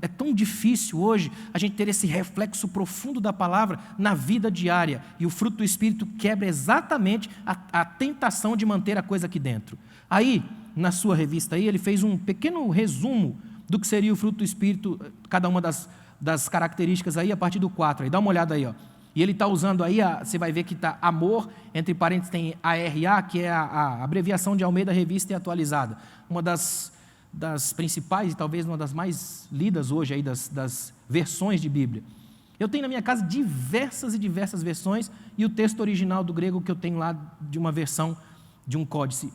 é tão difícil hoje a gente ter esse reflexo profundo da palavra na vida diária. E o fruto do Espírito quebra exatamente a tentação de manter a coisa aqui dentro. Aí, na sua revista aí, ele fez um pequeno resumo do que seria o fruto do Espírito, cada uma das características aí, a partir do 4. Aí, dá uma olhada aí, ó. E ele está usando aí, você vai ver que está amor, entre parênteses tem ARA, que é a abreviação de Almeida Revista e Atualizada. Uma das principais e talvez uma das mais lidas hoje aí das versões de Bíblia. Eu tenho na minha casa diversas e diversas versões e o texto original do grego que eu tenho lá de uma versão de um códice.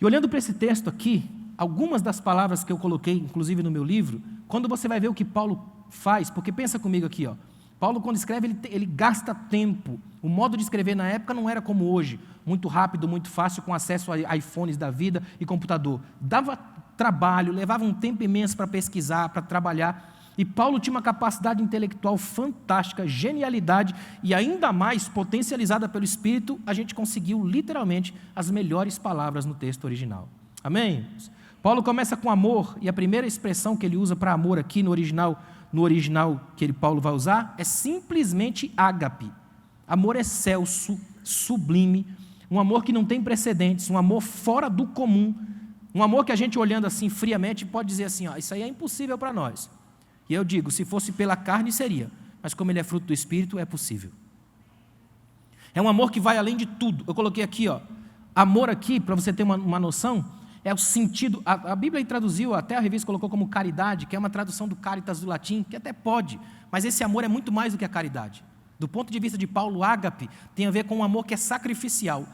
E olhando para esse texto aqui, algumas das palavras que eu coloquei, inclusive no meu livro, quando você vai ver o que Paulo faz, porque pensa comigo aqui, ó. Paulo, quando escreve, ele gasta tempo. O modo de escrever na época não era como hoje, muito rápido, muito fácil, com acesso a iPhones da vida e computador. Dava trabalho, levava um tempo imenso para pesquisar, para trabalhar. E Paulo tinha uma capacidade intelectual fantástica, genialidade, e ainda mais potencializada pelo Espírito, a gente conseguiu literalmente as melhores palavras no texto original. Amém? Paulo começa com amor, e a primeira expressão que ele usa para amor aqui no original que Paulo vai usar, é simplesmente ágape. Amor excelso, sublime, um amor que não tem precedentes, um amor fora do comum, um amor que a gente olhando assim friamente pode dizer assim, ó, isso aí é impossível para nós. E eu digo, se fosse pela carne seria, mas como ele é fruto do Espírito, é possível. É um amor que vai além de tudo. Eu coloquei aqui, ó, amor aqui, para você ter uma noção, é o sentido, a Bíblia traduziu, até a revista colocou como caridade, que é uma tradução do caritas do latim, que até pode, mas esse amor é muito mais do que a caridade. Do ponto de vista de Paulo, ágape tem a ver com um amor que é sacrificial.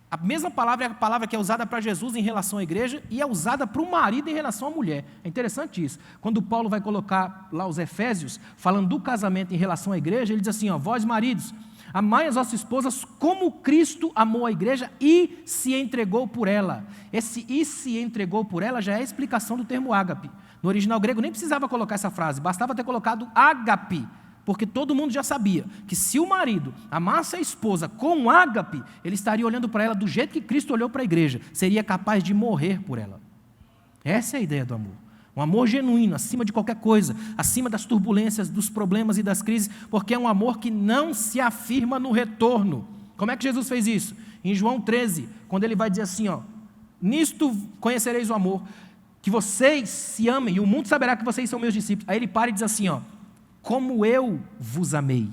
A mesma palavra é a palavra que é usada para Jesus em relação à igreja e é usada para o marido em relação à mulher. É interessante isso. Quando Paulo vai colocar lá os Efésios, falando do casamento em relação à igreja, ele diz assim, ó, vós maridos, amai as vossas esposas como Cristo amou a igreja e se entregou por ela. Esse "e se entregou por ela" já é a explicação do termo ágape. No original grego nem precisava colocar essa frase, bastava ter colocado ágape, porque todo mundo já sabia que se o marido amasse a esposa com ágape, ele estaria olhando para ela do jeito que Cristo olhou para a igreja, seria capaz de morrer por ela. Essa é a ideia do amor. Um amor genuíno, acima de qualquer coisa, acima das turbulências, dos problemas e das crises, porque é um amor que não se afirma no retorno. Como é que Jesus fez isso? Em João 13, quando ele vai dizer assim, ó, nisto conhecereis o amor, que vocês se amem, e o mundo saberá que vocês são meus discípulos. Aí ele para e diz assim, ó, como eu vos amei,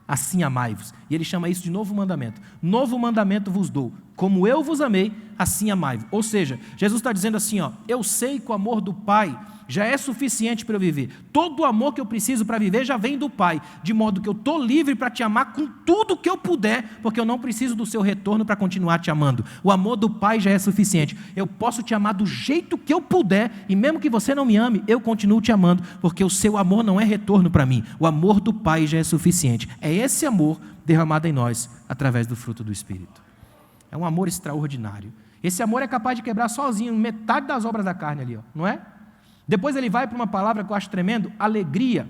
assim amai-vos. E ele chama isso de novo mandamento. Novo mandamento vos dou, como eu vos amei, assim amai-vos. Ou seja, Jesus está dizendo assim, ó, eu sei que o amor do Pai já é suficiente para eu viver. Todo o amor que eu preciso para viver já vem do Pai, de modo que eu estou livre para te amar com tudo que eu puder, porque eu não preciso do seu retorno para continuar te amando. O amor do Pai já é suficiente. Eu posso te amar do jeito que eu puder, e mesmo que você não me ame, eu continuo te amando, porque o seu amor não é retorno para mim. O amor do Pai já é suficiente. É esse amor derramado em nós, através do fruto do Espírito. É um amor extraordinário. Esse amor é capaz de quebrar sozinho metade das obras da carne ali, ó, não é? Depois ele vai para uma palavra que eu acho tremendo, alegria.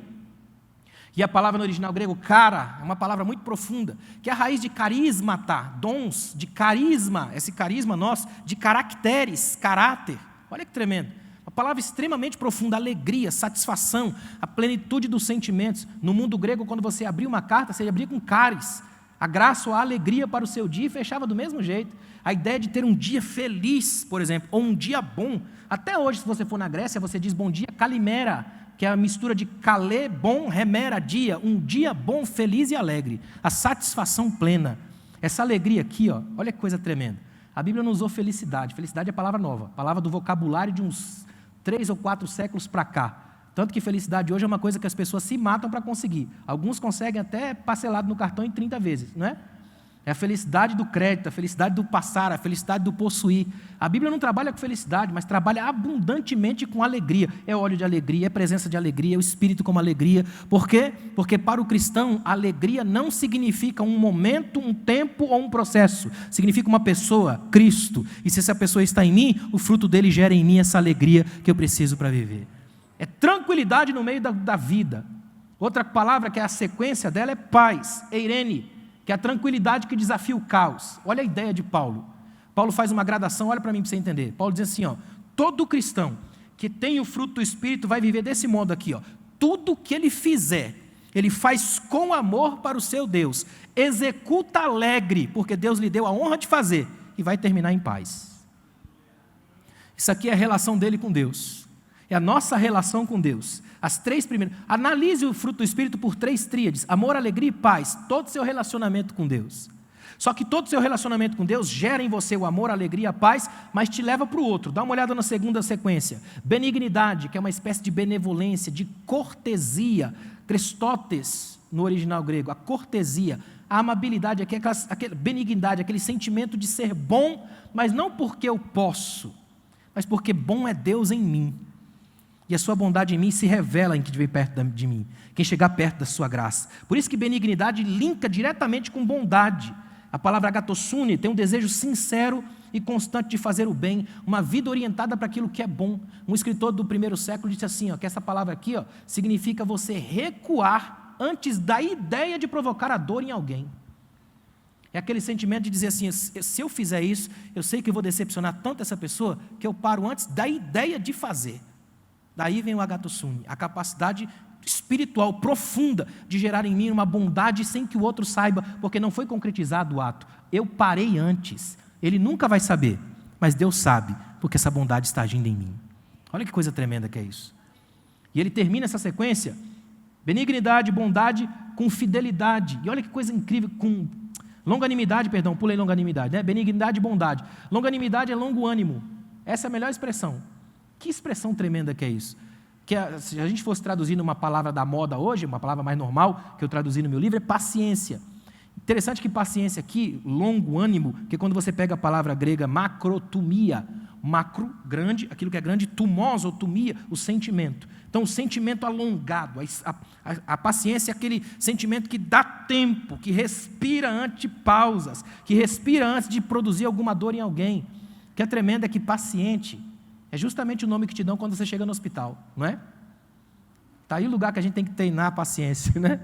E a palavra no original grego, cara, é uma palavra muito profunda, que é a raiz de carismata, dons, de carisma, esse carisma nosso, de caracteres, caráter. Olha que tremendo. Uma palavra extremamente profunda, alegria, satisfação, a plenitude dos sentimentos. No mundo grego, quando você abria uma carta, você abria com caris, a graça ou a alegria para o seu dia, e fechava do mesmo jeito. A ideia de ter um dia feliz, por exemplo, ou um dia bom. Até hoje, se você for na Grécia, você diz bom dia, kalimera, que é a mistura de kalé, bom, remera, dia, um dia bom, feliz e alegre. A satisfação plena. Essa alegria aqui, ó, olha que coisa tremenda. A Bíblia não usou felicidade. Felicidade é palavra nova, palavra do vocabulário de uns 3 ou 4 séculos para cá. Tanto que felicidade hoje é uma coisa que as pessoas se matam para conseguir. Alguns conseguem até parcelado no cartão em 30 vezes, não é? É a felicidade do crédito, a felicidade do passar, a felicidade do possuir. A Bíblia não trabalha com felicidade, mas trabalha abundantemente com alegria. É óleo de alegria, é presença de alegria, é o Espírito como alegria. Por quê? Porque para o cristão, a alegria não significa um momento, um tempo ou um processo. Significa uma pessoa, Cristo. E se essa pessoa está em mim, o fruto dele gera em mim essa alegria que eu preciso para viver. É tranquilidade no meio da vida. Outra palavra que é a sequência dela é paz, eirene, que é a tranquilidade que desafia o caos. Olha a ideia de Paulo. Paulo faz uma gradação, olha para mim para você entender. Paulo diz assim, todo cristão que tem o fruto do Espírito vai viver desse modo aqui. Tudo que ele fizer, ele faz com amor para o seu Deus. Executa alegre, porque Deus lhe deu a honra de fazer. E vai terminar em paz. Isso aqui é a relação dele com Deus. É a nossa relação com Deus. As 3 primeiras. Analise o fruto do Espírito por 3 tríades: amor, alegria e paz. Todo o seu relacionamento com Deus. Só que todo o seu relacionamento com Deus gera em você o amor, a alegria, a paz, mas te leva para o outro. Dá uma olhada na segunda sequência. Benignidade, que é uma espécie de benevolência, de cortesia. Christotes, no original grego. A cortesia. A amabilidade, aquela benignidade, aquele sentimento de ser bom, mas não porque eu posso, mas porque bom é Deus em mim. E a sua bondade em mim se revela em quem estiver perto de mim, quem chegar perto da sua graça. Por isso que benignidade linka diretamente com bondade. A palavra agatossune tem um desejo sincero e constante de fazer o bem, uma vida orientada para aquilo que é bom. Um escritor do primeiro século disse assim, que essa palavra aqui significa você recuar antes da ideia de provocar a dor em alguém. É aquele sentimento de dizer assim, se eu fizer isso, eu sei que eu vou decepcionar tanto essa pessoa, que eu paro antes da ideia de fazer. Daí vem o agatossune, a capacidade espiritual profunda de gerar em mim uma bondade sem que o outro saiba, porque não foi concretizado o ato. Eu parei antes. Ele nunca vai saber, mas Deus sabe, porque essa bondade está agindo em mim. Olha que coisa tremenda que é isso. E ele termina essa sequência, benignidade, bondade, com fidelidade. E olha que coisa incrível, com longanimidade, pulei longanimidade, né? Benignidade e bondade. Longanimidade é longo ânimo. Essa é a melhor expressão. Que expressão tremenda que é isso? Que se a gente fosse traduzir numa palavra da moda hoje, uma palavra mais normal, que eu traduzi no meu livro, é paciência. Interessante que paciência aqui, longo ânimo, que quando você pega a palavra grega macrotumia, macro, grande, aquilo que é grande, tumos ou tumia, o sentimento. Então, o sentimento alongado, a paciência é aquele sentimento que dá tempo, que respira antes de pausas, que respira antes de produzir alguma dor em alguém. O que é tremendo é que paciente é justamente o nome que te dão quando você chega no hospital, não é? Está aí o lugar que a gente tem que treinar a paciência, né?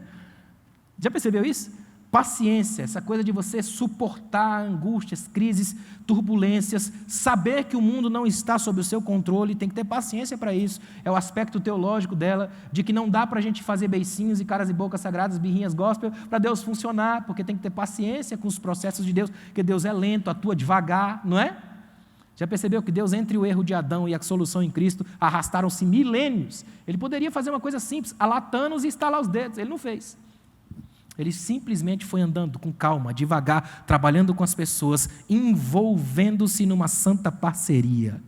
Já percebeu isso? Paciência, essa coisa de você suportar angústias, crises, turbulências, saber que o mundo não está sob o seu controle, tem que ter paciência para isso. É o aspecto teológico dela, de que não dá para a gente fazer beicinhos e caras e bocas sagradas, birrinhas gospel, para Deus funcionar, porque tem que ter paciência com os processos de Deus, porque Deus é lento, atua devagar, não é? Já percebeu que Deus, entre o erro de Adão e a solução em Cristo, arrastaram-se milênios? Ele poderia fazer uma coisa simples, alar Thanos e estalar os dedos. Ele não fez. Ele simplesmente foi andando com calma, devagar, trabalhando com as pessoas, envolvendo-se numa santa parceria.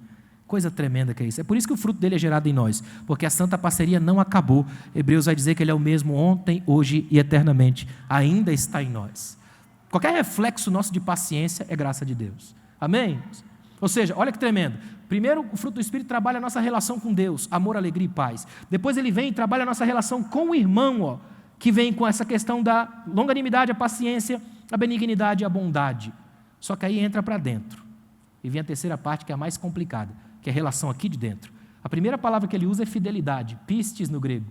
Coisa tremenda que é isso. É por isso que o fruto dele é gerado em nós, porque a santa parceria não acabou. Hebreus vai dizer que ele é o mesmo ontem, hoje e eternamente. Ainda está em nós. Qualquer reflexo nosso de paciência é graça de Deus. Amém? Ou seja, olha que tremendo. Primeiro, o fruto do Espírito trabalha a nossa relação com Deus, amor, alegria e paz. Depois ele vem e trabalha a nossa relação com o irmão, que vem com essa questão da longanimidade, a paciência, a benignidade e a bondade. Só que aí entra para dentro. E vem a terceira parte, que é a mais complicada, que é a relação aqui de dentro. A primeira palavra que ele usa é fidelidade, pistes no grego.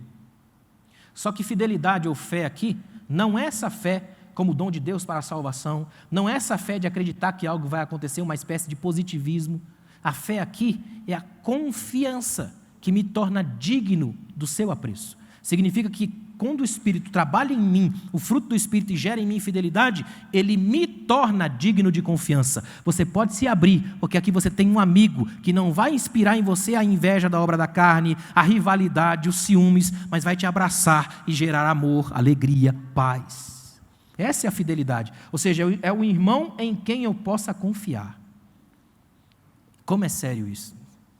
Só que fidelidade ou fé aqui, não é essa fé como dom de Deus para a salvação, não é essa fé de acreditar que algo vai acontecer, uma espécie de positivismo. A fé aqui é a confiança que me torna digno do seu apreço. Significa que quando o Espírito trabalha em mim, o fruto do Espírito e gera em mim fidelidade, ele me torna digno de confiança. Você pode se abrir, porque aqui você tem um amigo que não vai inspirar em você a inveja da obra da carne, a rivalidade, os ciúmes, mas vai te abraçar e gerar amor, alegria, paz. Essa é a fidelidade, ou seja, é o irmão em quem eu possa confiar. Como é sério isso?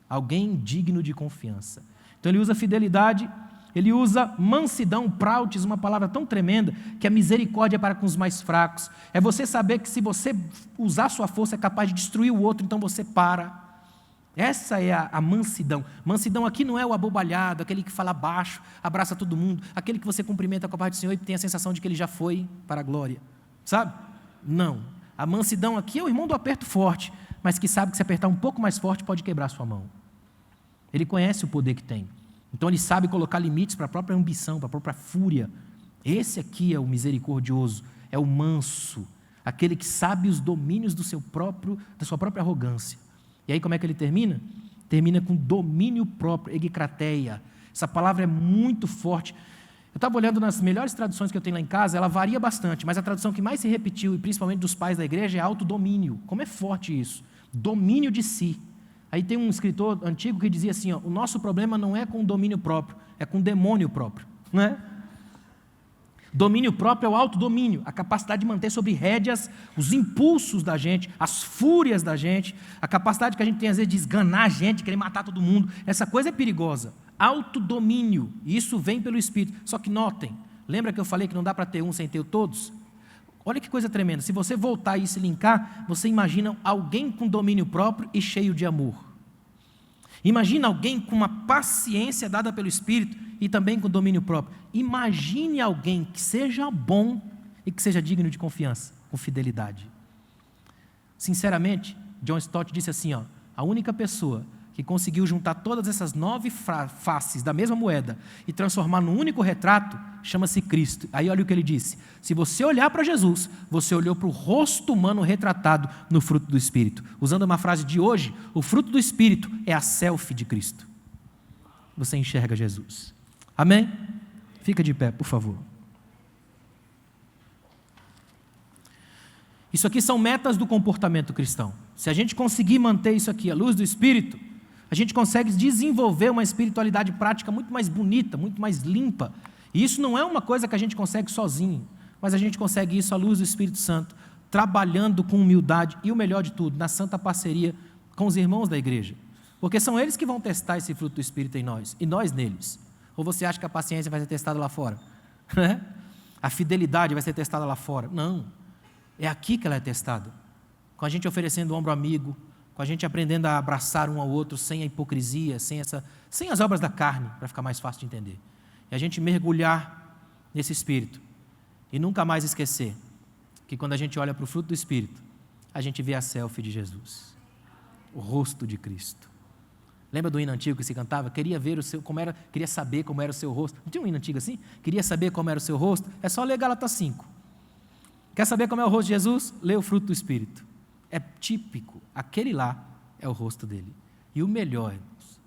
Alguém digno de confiança. Então ele usa fidelidade, ele usa mansidão, prautes, uma palavra tão tremenda, que a misericórdia é para com os mais fracos. É você saber que se você usar sua força é capaz de destruir o outro, então você para. Essa é a mansidão. Mansidão aqui não é o abobalhado, aquele que fala baixo, abraça todo mundo, aquele que você cumprimenta com a paz do Senhor e tem a sensação de que ele já foi para a glória. Sabe? Não. A mansidão aqui é o irmão do aperto forte, mas que sabe que se apertar um pouco mais forte pode quebrar sua mão. Ele conhece o poder que tem. Então ele sabe colocar limites para a própria ambição, para a própria fúria. Esse aqui é o misericordioso, é o manso, aquele que sabe os domínios da sua própria arrogância. E aí como é que ele termina? Termina com domínio próprio, egikrateia. Essa palavra é muito forte. Eu estava olhando nas melhores traduções que eu tenho lá em casa, ela varia bastante, mas a tradução que mais se repetiu, e principalmente dos pais da igreja, é autodomínio. Como é forte isso? Domínio de si. Aí tem um escritor antigo que dizia assim, ó, o nosso problema não é com o domínio próprio, é com o demônio próprio. Não é? Domínio próprio é o autodomínio, a capacidade de manter sob rédeas os impulsos da gente, as fúrias da gente, a capacidade que a gente tem às vezes de esganar a gente, de querer matar todo mundo. Essa coisa é perigosa. Autodomínio, isso vem pelo Espírito. Só que notem, lembra que eu falei que não dá para ter um sem ter todos? Olha que coisa tremenda, se você voltar e se linkar, você imagina alguém com domínio próprio e cheio de amor. Imagina alguém com uma paciência dada pelo Espírito e também com domínio próprio. Imagine alguém que seja bom e que seja digno de confiança, com fidelidade. Sinceramente, John Stott disse assim, ó, a única pessoa que conseguiu juntar todas essas 9 faces da mesma moeda e transformar num único retrato, chama-se Cristo. Aí olha o que ele disse, se você olhar para Jesus, você olhou para o rosto humano retratado no fruto do Espírito. Usando uma frase de hoje, o fruto do Espírito é a selfie de Cristo. Você enxerga Jesus. Amém? Fica de pé, por favor. Isso aqui são metas do comportamento cristão. Se a gente conseguir manter isso aqui à luz do Espírito, a gente consegue desenvolver uma espiritualidade prática muito mais bonita, muito mais limpa. E isso não é uma coisa que a gente consegue sozinho, mas a gente consegue isso à luz do Espírito Santo, trabalhando com humildade e o melhor de tudo, na santa parceria com os irmãos da igreja. Porque são eles que vão testar esse fruto do Espírito em nós, e nós neles. Ou você acha que a paciência vai ser testada lá fora? A fidelidade vai ser testada lá fora? Não. É aqui que ela é testada. Com a gente oferecendo o ombro amigo, com a gente aprendendo a abraçar um ao outro sem a hipocrisia, sem as obras da carne, para ficar mais fácil de entender. E a gente mergulhar nesse Espírito e nunca mais esquecer que quando a gente olha para o fruto do Espírito, a gente vê a selfie de Jesus, o rosto de Cristo. Lembra do hino antigo que se cantava? Queria saber como era o seu rosto. Não tinha um hino antigo assim? Queria saber como era o seu rosto? É só ler Gálatas 5. Quer saber como é o rosto de Jesus? Lê o fruto do Espírito. É típico, aquele lá é o rosto dele. E o melhor, irmãos,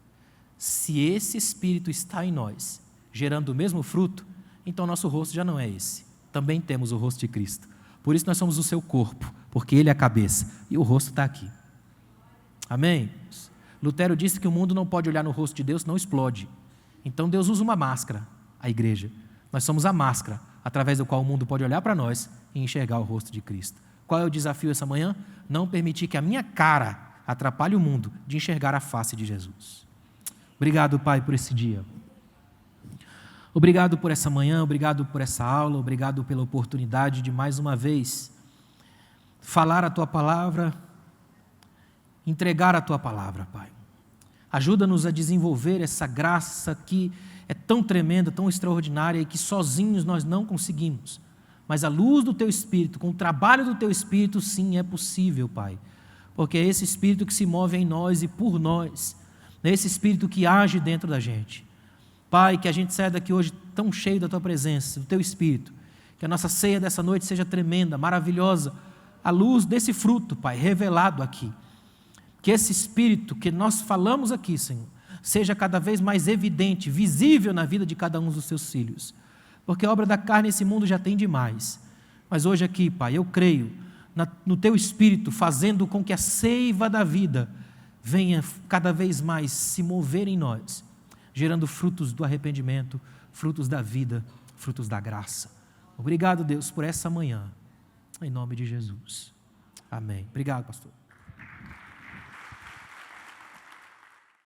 se esse Espírito está em nós, gerando o mesmo fruto, então nosso rosto já não é esse. Também temos o rosto de Cristo. Por isso nós somos o seu corpo, porque ele é a cabeça e o rosto está aqui. Amém? Lutero disse que o mundo não pode olhar no rosto de Deus, não explode. Então Deus usa uma máscara, a igreja. Nós somos a máscara, através do qual o mundo pode olhar para nós e enxergar o rosto de Cristo. Qual é o desafio essa manhã? Não permitir que a minha cara atrapalhe o mundo de enxergar a face de Jesus. Obrigado, Pai, por esse dia. Obrigado por essa manhã, obrigado por essa aula, obrigado pela oportunidade de mais uma vez falar a Tua palavra, entregar a Tua palavra, Pai. Ajuda-nos a desenvolver essa graça que é tão tremenda, tão extraordinária e que sozinhos nós não conseguimos. Mas a luz do Teu Espírito, com o trabalho do Teu Espírito, sim, é possível, Pai. Porque é esse Espírito que se move em nós e por nós. É esse Espírito que age dentro da gente. Pai, que a gente saia daqui hoje tão cheio da Tua presença, do Teu Espírito. Que a nossa ceia dessa noite seja tremenda, maravilhosa. À luz desse fruto, Pai, revelado aqui. Que esse Espírito que nós falamos aqui, Senhor, seja cada vez mais evidente, visível na vida de cada um dos Teus filhos. Porque a obra da carne esse mundo já tem demais. Mas hoje aqui, Pai, eu creio no Teu Espírito, fazendo com que a seiva da vida venha cada vez mais se mover em nós, gerando frutos do arrependimento, frutos da vida, frutos da graça. Obrigado, Deus, por essa manhã, em nome de Jesus. Amém. Obrigado, pastor.